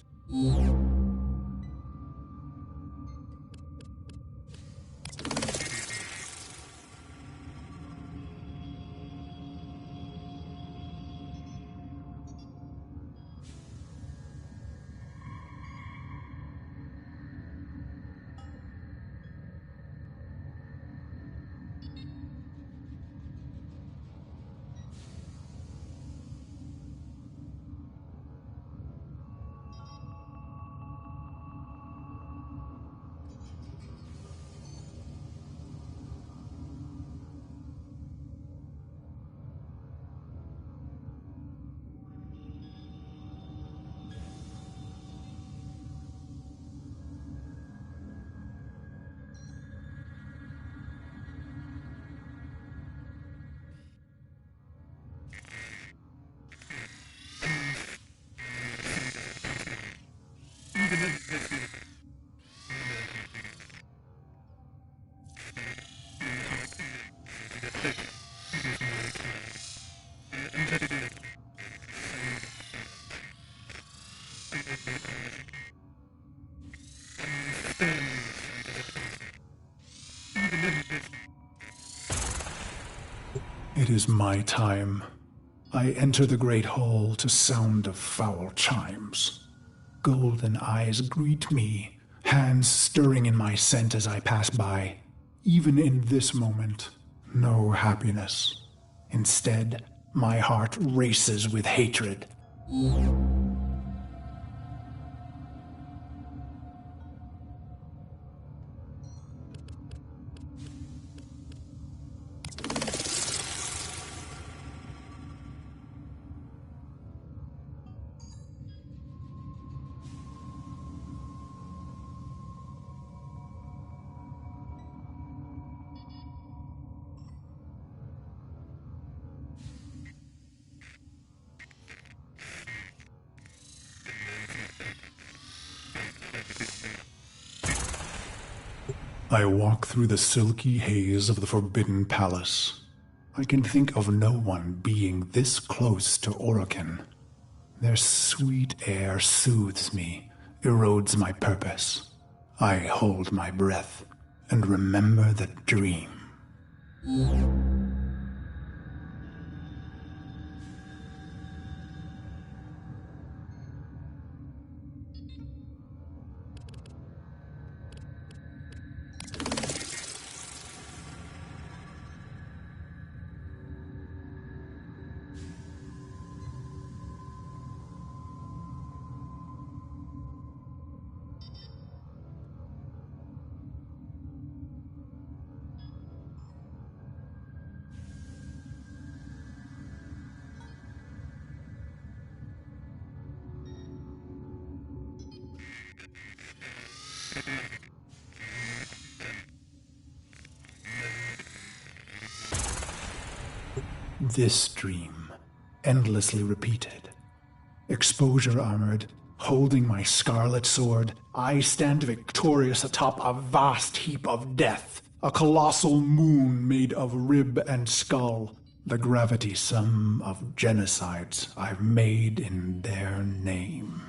It is my time. I enter the great hall to sound of foul chimes. Golden eyes greet me, hands stirring in my scent as I pass by. Even in this moment, no happiness. Instead, my heart races with hatred. I walk through the silky haze of the Forbidden Palace. I can think of no one being this close to Orokin. Their sweet air soothes me, erodes my purpose. I hold my breath and remember the dream. This dream, endlessly repeated. Exposure armored, holding my scarlet sword, I stand victorious atop a vast heap of death, a colossal moon made of rib and skull, the gravity sum of genocides I've made in their name.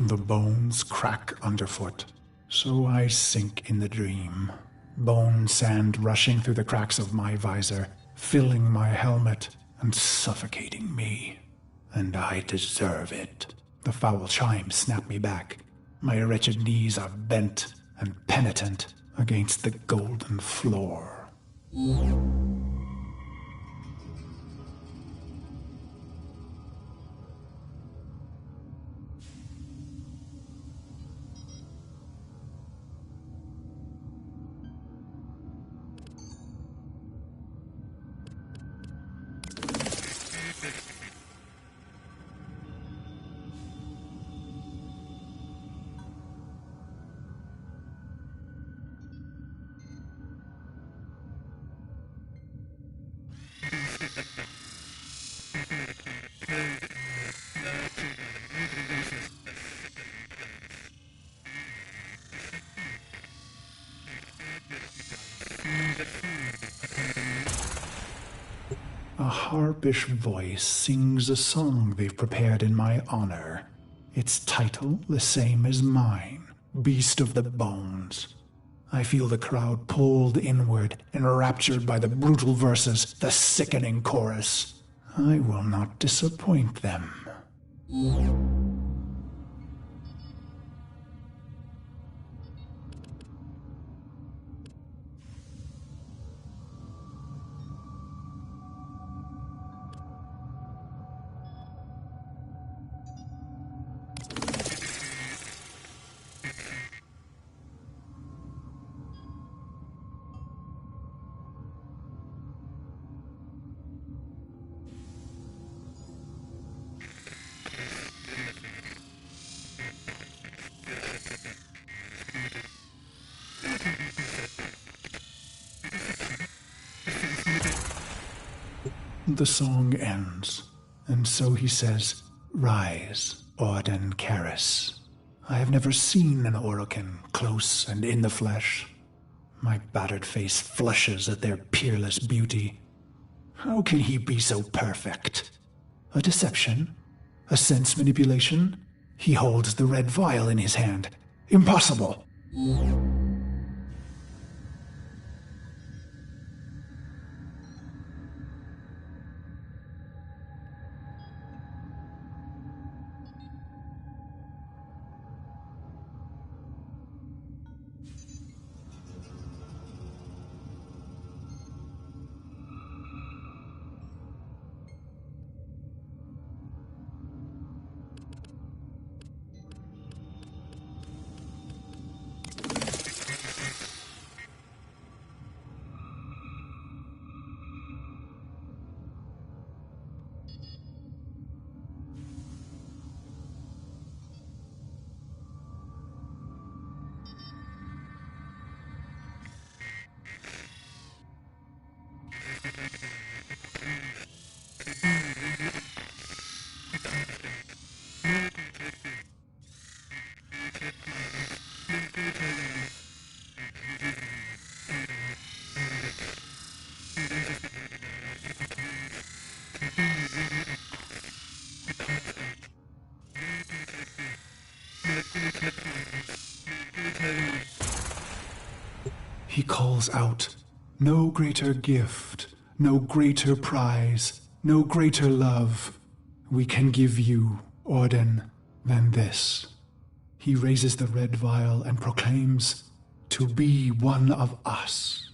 The bones crack underfoot, so I sink in the dream. Bone sand rushing through the cracks of my visor, filling my helmet and suffocating me. And I deserve it. The foul chimes snap me back. My wretched knees are bent and penitent against the golden floor. A harpish voice sings a song they've prepared in my honor. Its title the same as mine, Beast of the Bones. I feel the crowd pulled inward, enraptured by the brutal verses, the sickening chorus. I will not disappoint them. The song ends, and so he says, "Rise, Ordan Kaaris." I have never seen an Orokin close and in the flesh. My battered face flushes at their peerless beauty. How can he be so perfect? A deception? A sense manipulation? He holds the red vial in his hand. Impossible! He calls out, "No greater gift, no greater prize, no greater love we can give you, Ordan, Then this. He raises the red vial and proclaims, "To be one of us."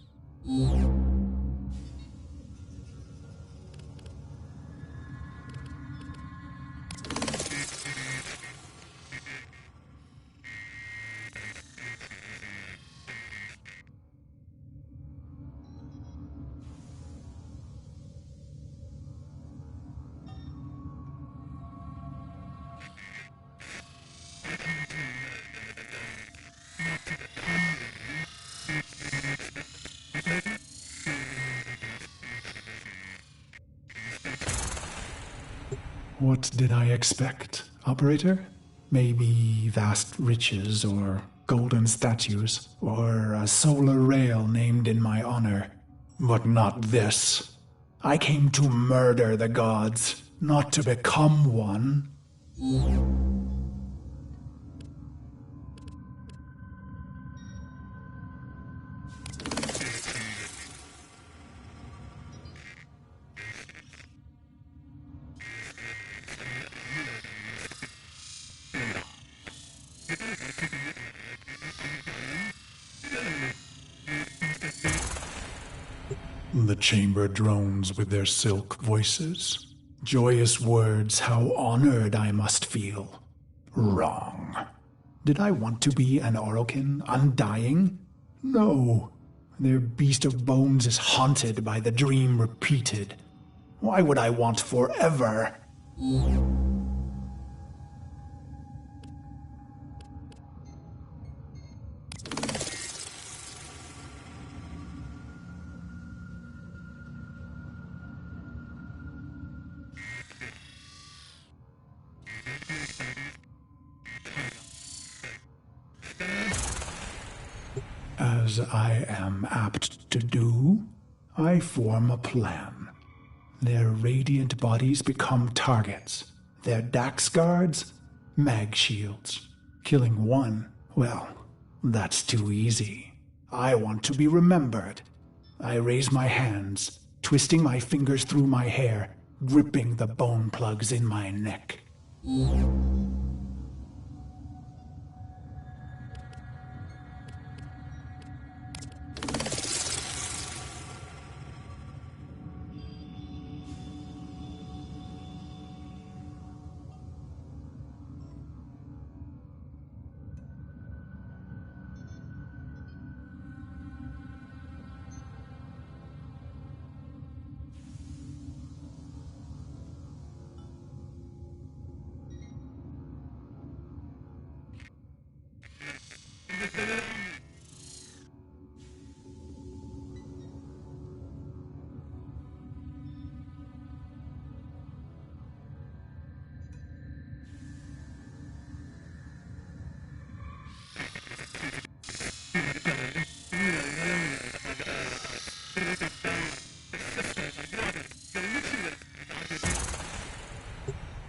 What did I expect, operator? Maybe vast riches or golden statues or a solar rail named in my honor. But not this. I came to murder the gods, not to become one. The chamber drones with their silk voices. Joyous words, how honored I must feel. Wrong. Did I want to be an Orokin, undying? No. Their beast of bones is haunted by the dream repeated. Why would I want forever? As I am apt to do, I form a plan. Their radiant bodies become targets. Their Dax guards, mag shields. Killing one, well, that's too easy. I want to be remembered. I raise my hands, twisting my fingers through my hair, gripping the bone plugs in my neck.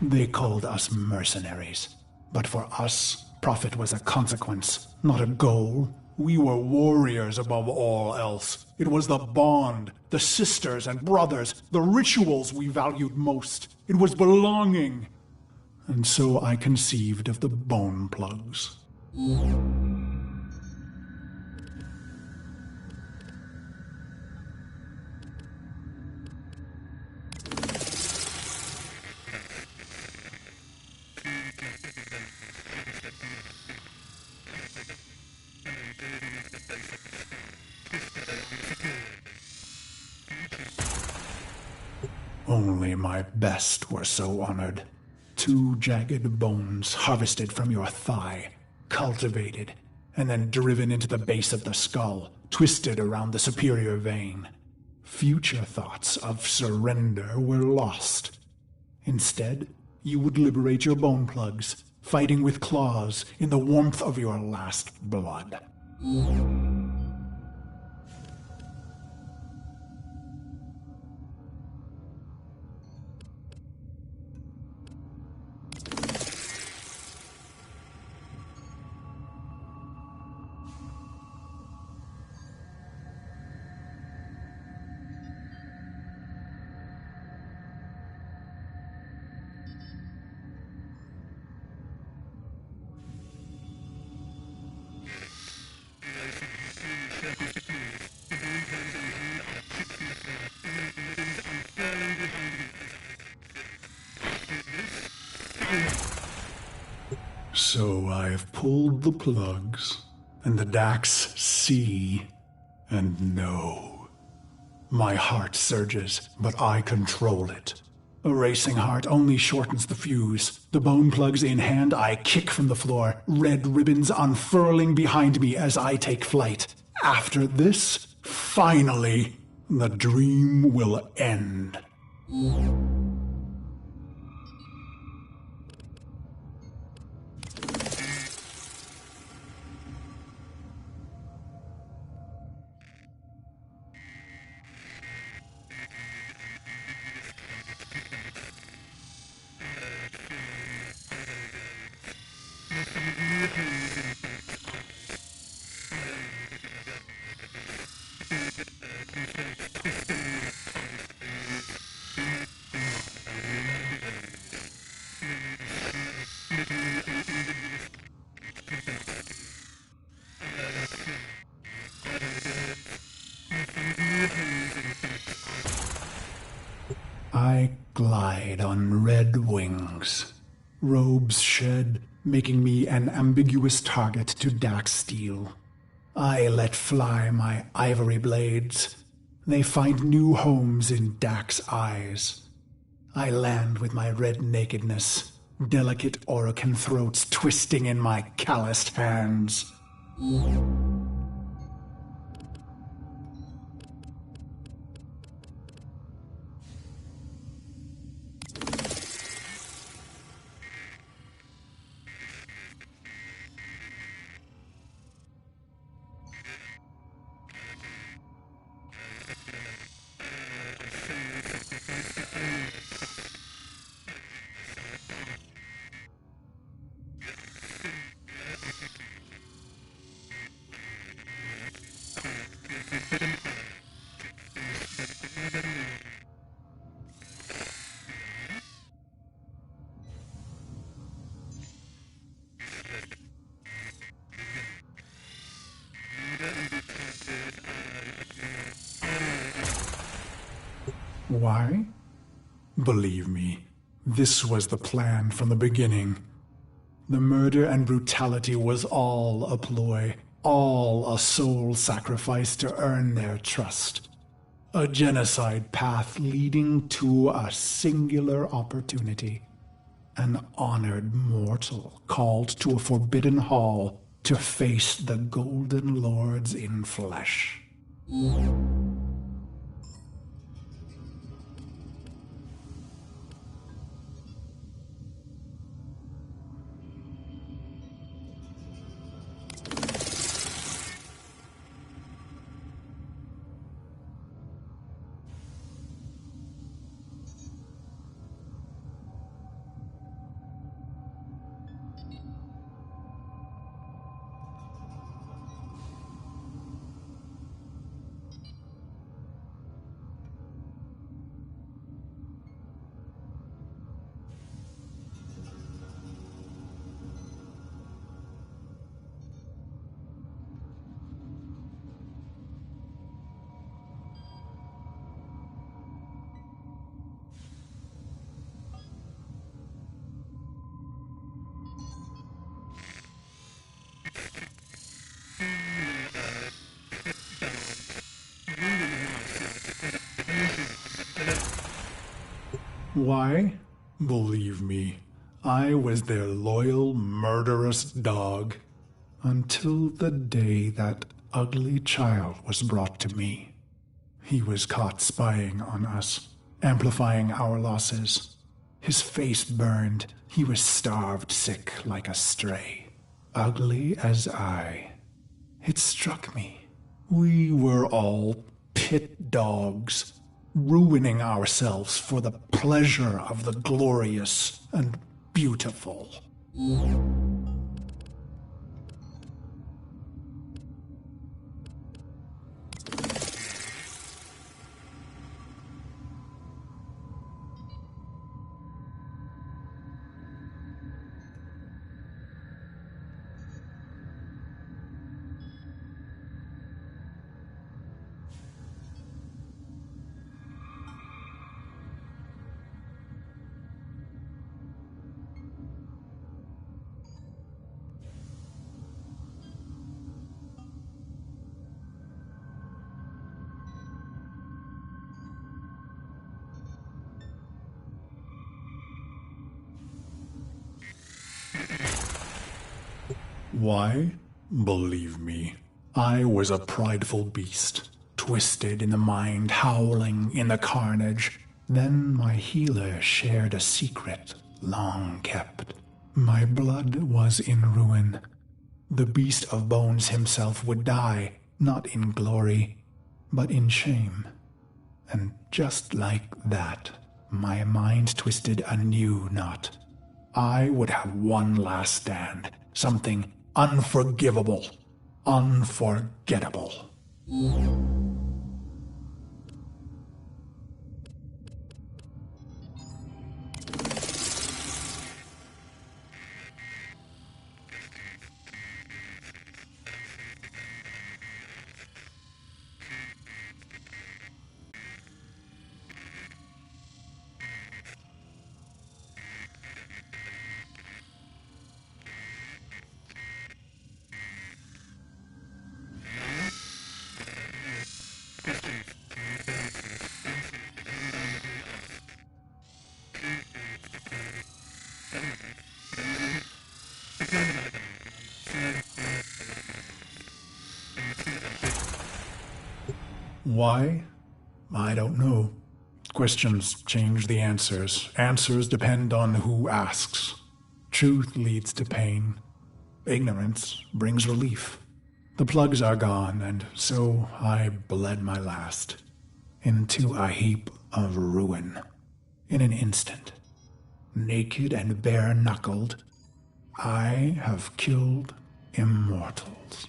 They called us mercenaries. But for us, profit was a consequence, not a goal. We were warriors above all else. It was the bond, the sisters and brothers, the rituals we valued most. It was belonging. And so I conceived of the bone plugs. Only my best were so honored. 2 jagged bones harvested from your thigh, cultivated, and then driven into the base of the skull, twisted around the superior vein. Future thoughts of surrender were lost. Instead, you would liberate your bone plugs, fighting with claws in the warmth of your last blood. So I've pulled the plugs, and the Dax see and know. My heart surges, but I control it. A racing heart only shortens the fuse. The bone plugs in hand, I kick from the floor, red ribbons unfurling behind me as I take flight. After this, finally, the dream will end. I glide on red wings. Robes shed, making me an ambiguous target to Dax steel. I let fly my ivory blades. They find new homes in Dax eyes. I land with my red nakedness, delicate Orokin throats twisting in my calloused hands. Why? Believe me, this was the plan from the beginning. The murder and brutality was all a ploy, all a soul sacrifice to earn their trust. A genocide path leading to a singular opportunity. An honored mortal called to a forbidden hall to face the Golden Lords in flesh. Why? Believe me, I was their loyal, murderous dog. Until the day that ugly child was brought to me. He was caught spying on us, amplifying our losses. His face burned. He was starved sick like a stray. Ugly as I. It struck me. We were all pit dogs, ruining ourselves for the pleasure of the glorious and beautiful. Why? Believe me, I was a prideful beast, twisted in the mind, howling in the carnage. Then my healer shared a secret, long kept. My blood was in ruin. The beast of bones himself would die, not in glory, but in shame. And just like that, my mind twisted a new knot. I would have one last stand, something unforgivable, unforgettable. Why? I don't know. Questions change the answers. Answers depend on who asks. Truth leads to pain. Ignorance brings relief. The plugs are gone, and so I bled my last into a heap of ruin. In an instant, naked and bare-knuckled, I have killed immortals.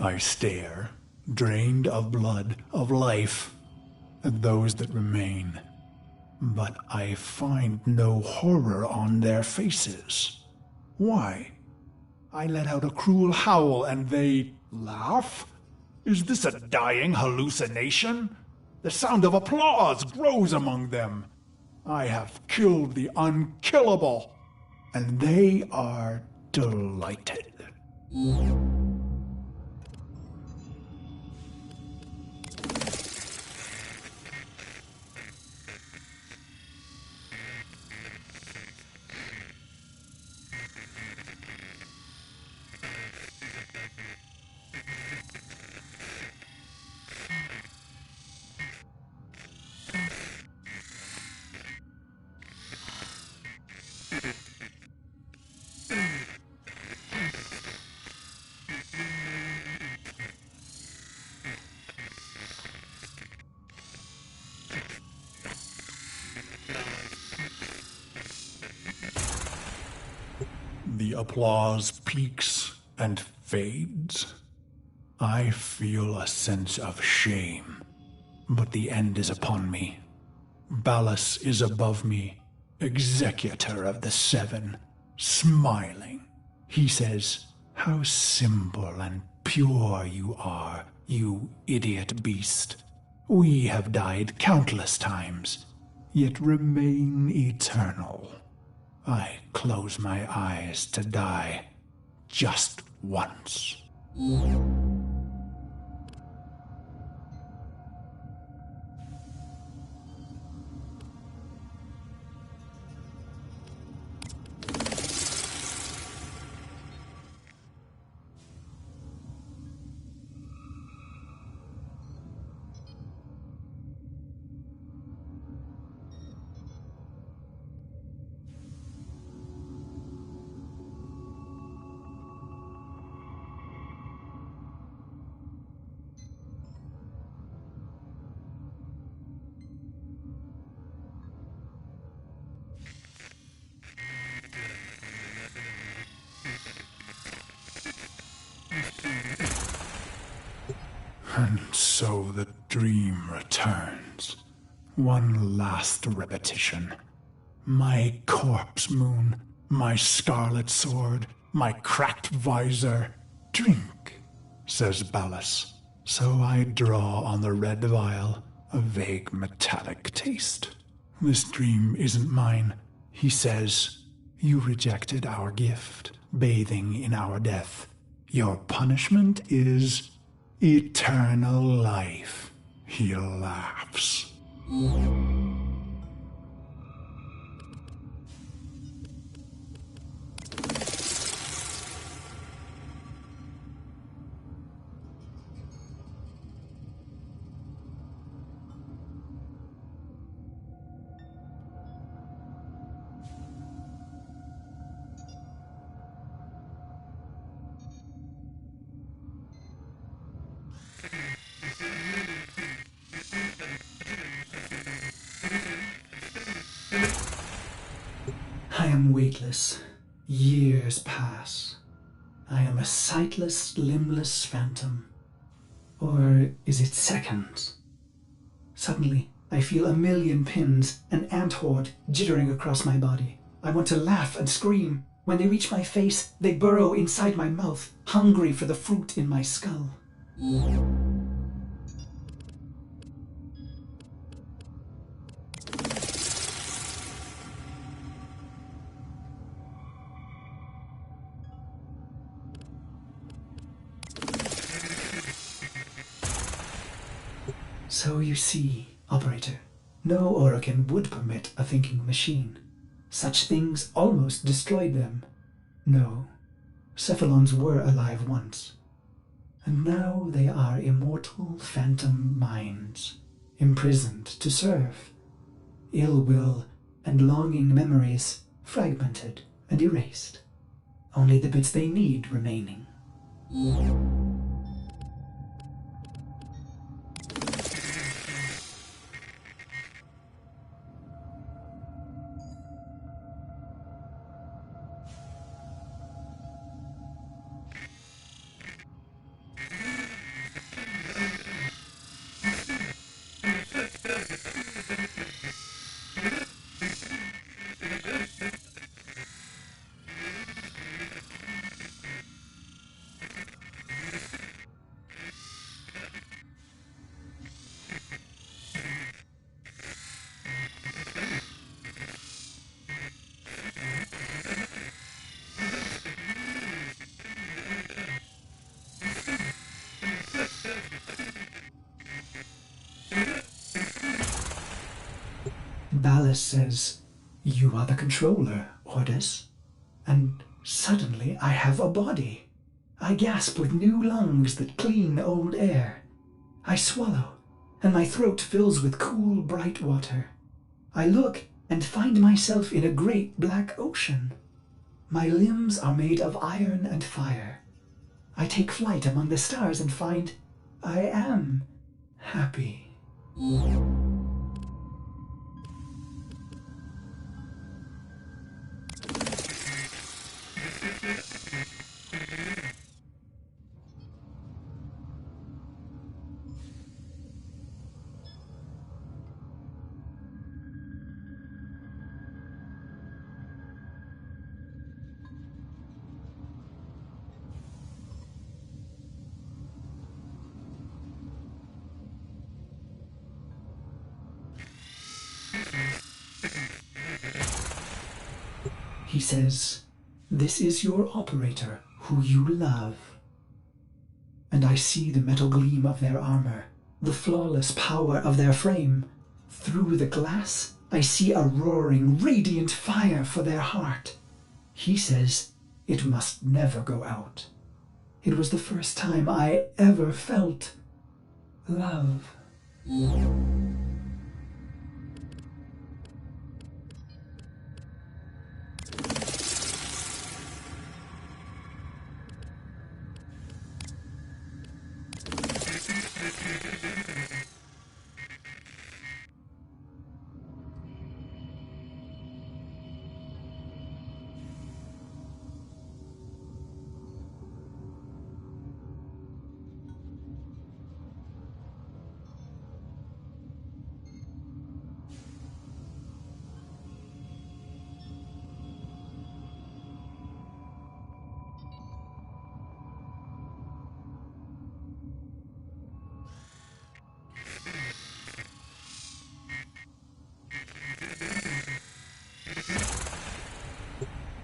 I stare, drained of blood, of life, at those that remain. But I find no horror on their faces. Why? I let out a cruel howl and they laugh? Is this a dying hallucination? The sound of applause grows among them. I have killed the unkillable, and they are delighted. The applause peaks and fades. I feel a sense of shame, but the end is upon me. Ballas is above me, executor of the seven, smiling. He says, "How simple and pure you are, you idiot beast. We have died countless times, yet remain eternal. I close my eyes to die just once." And so the dream returns. One last repetition. My corpse moon, my scarlet sword, my cracked visor. Drink, says Ballas. So I draw on the red vial, a vague metallic taste. This dream isn't mine, he says. You rejected our gift, bathing in our death. Your punishment is eternal life. He laughs.
I am weightless. Years pass. I am a sightless, limbless phantom. Or is it seconds? Suddenly, I feel a million pins, an ant horde jittering across my body. I want to laugh and scream. When they reach my face, they burrow inside my mouth, hungry for the fruit in my skull. So you see, Operator, no Orokin would permit a thinking machine. Such things almost destroyed them. No, Cephalons were alive once. And now they are immortal phantom minds, imprisoned to serve. Ill will and longing memories fragmented and erased. Only the bits they need remaining. Ballas says, "You are the controller, Ordis." And suddenly I have a body. I gasp with new lungs that clean old air. I swallow, and my throat fills with cool, bright water. I look and find myself in a great black ocean. My limbs are made of iron and fire. I take flight among the stars and find I am happy. He says, "This is your operator, who you love." And I see the metal gleam of their armor, the flawless power of their frame. Through the glass, I see a roaring, radiant fire for their heart. He says it must never go out. It was the first time I ever felt love.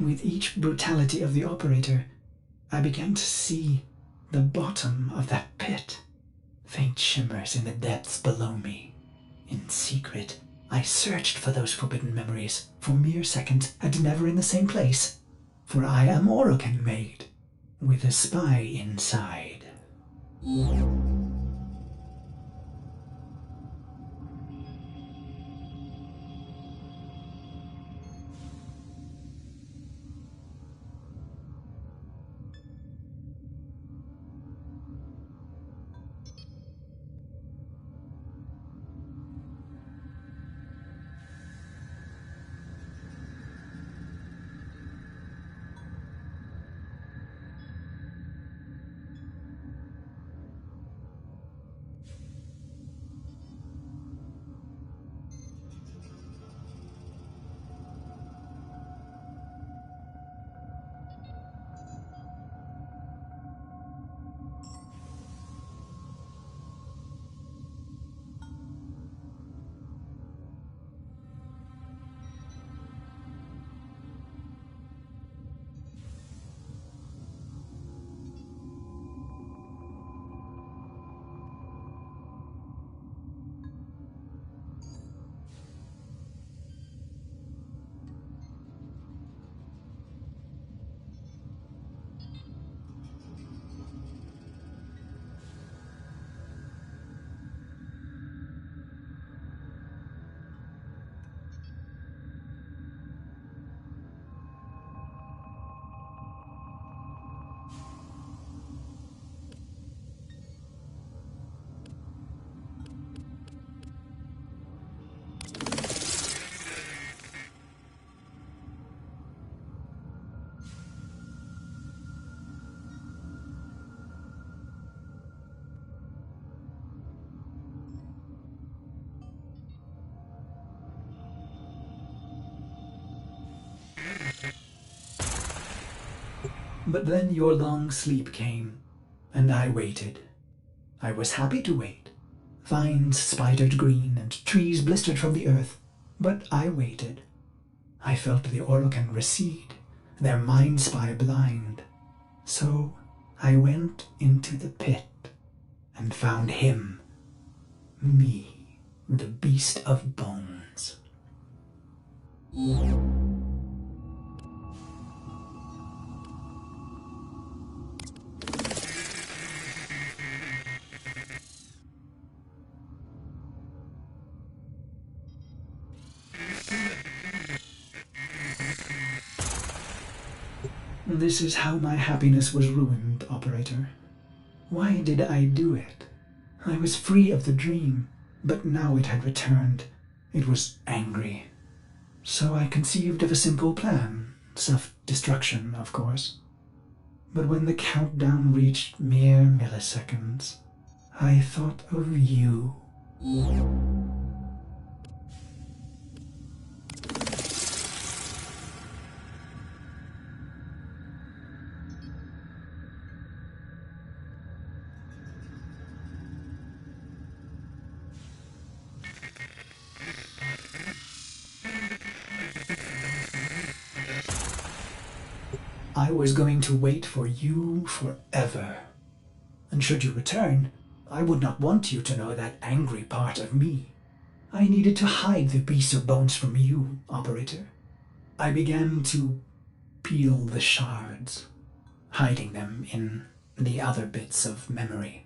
With each brutality of the operator, I began to see the bottom of that pit. Faint shimmers in the depths below me. In secret, I searched for those forbidden memories, for mere seconds, and never in the same place. For I am Orokin made, with a spy inside. But then your long sleep came, and I waited. I was happy to wait. Vines spidered green and trees blistered from the earth, but I waited. I felt the Orokin recede, their mind spy blind. So I went into the pit and found him, me, the beast of bones. This is how my happiness was ruined, operator. Why did I do it? I was free of the dream, but now it had returned. It was angry. So I conceived of a simple plan, self-destruction, of course. But when the countdown reached mere milliseconds, I thought of you. I was going to wait for you forever. And should you return, I would not want you to know that angry part of me. I needed to hide the beast of bones from you, operator. I began to peel the shards, hiding them in the other bits of memory.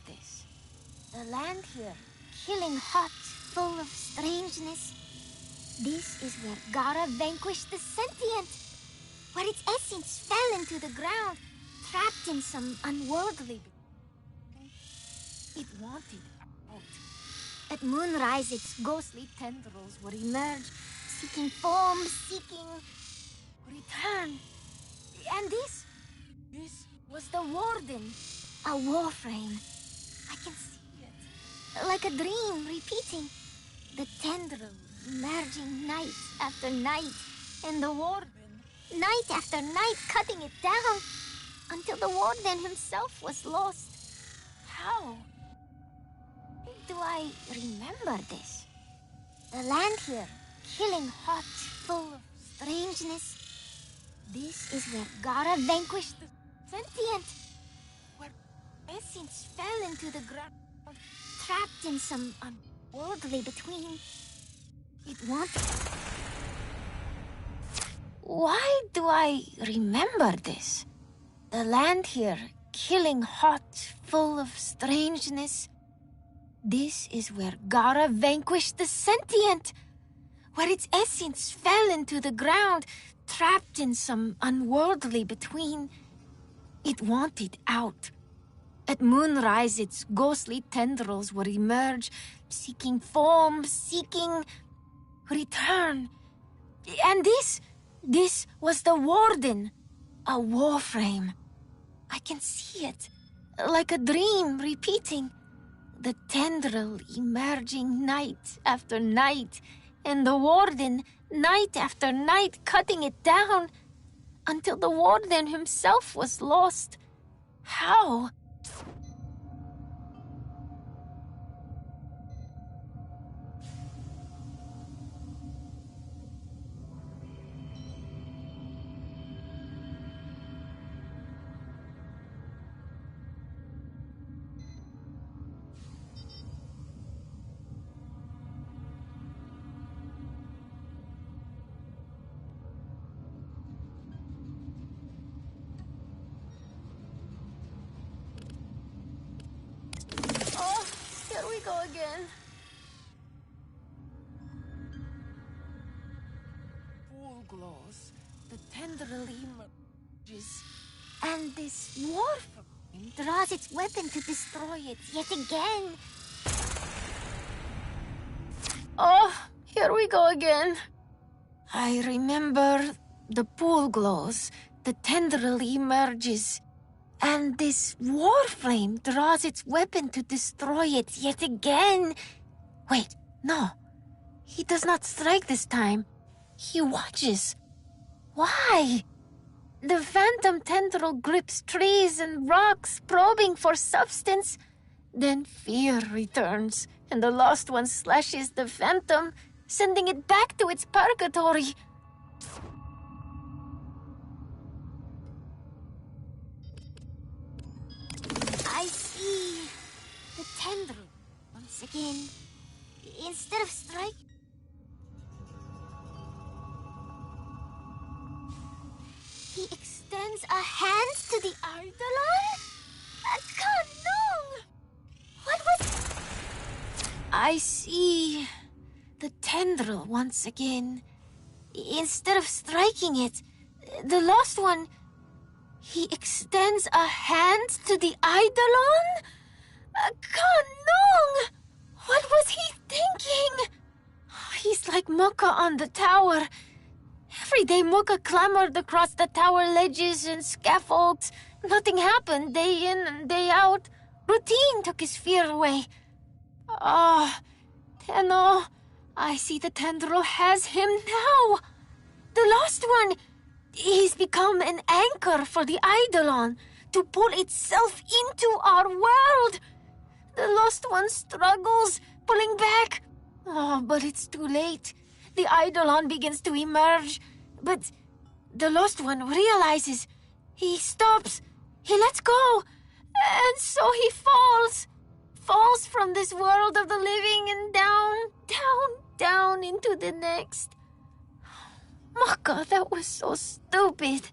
This. The land here, killing hot, full of strangeness. This is where Gara vanquished the sentient, where its essence fell into the ground, trapped in some unworldly. It wanted out. At moonrise, its ghostly tendrils would emerge, seeking form, seeking return. And this was the Warden. A Warframe. I can see it. Like a dream repeating. The tendrils emerging night after night in the warden, night after night cutting it down until the warden himself was lost. How do I remember this? The land here, killing hot, full of strangeness. This is where Gara vanquished the sentient, where essence fell into the ground, trapped in some unworldly between. It wanted. Why do I remember this? The land here, killing hot, full of strangeness. This is where Gara vanquished the sentient, where its essence fell into the ground, trapped in some unworldly between. It wanted out. At moonrise, its ghostly tendrils would emerge, seeking form, seeking return. And this was the warden, a Warframe. I can see it, like a dream repeating. The tendril emerging night after night, and the warden night after night cutting it down until the warden himself was lost. How? Go again. Pool glows, the tendril emerges, and this Warframe draws its weapon to destroy it yet again. Oh, here we go again. I remember the pool glows, the tendril emerges, and this Warframe draws its weapon to destroy it yet again. Wait, no. He does not strike this time. He watches. Why? The phantom tendril grips trees and rocks, probing for substance. Then fear returns, and the lost one slashes the phantom, sending it back to its purgatory. I see the tendril once again. Instead of striking, he extends a hand to the Eidolon? Kanong! What was... I see the tendril once again. Instead of striking it, the lost one... He extends a hand to the Eidolon? Kanong! What was he thinking? He's like Muka on the tower. Every day Muka clambered across the tower ledges and scaffolds. Nothing happened day in and day out. Routine took his fear away. Ah, Tenno, I see the tendril has him now. The lost one... He's become an anchor for the Eidolon to pull itself into our world. The lost one struggles, pulling back. Oh, but it's too late. The Eidolon begins to emerge, but the lost one realizes. He stops. He lets go. And so he falls. Falls from this world of the living and down, down, down into the next. Maka, that was so stupid.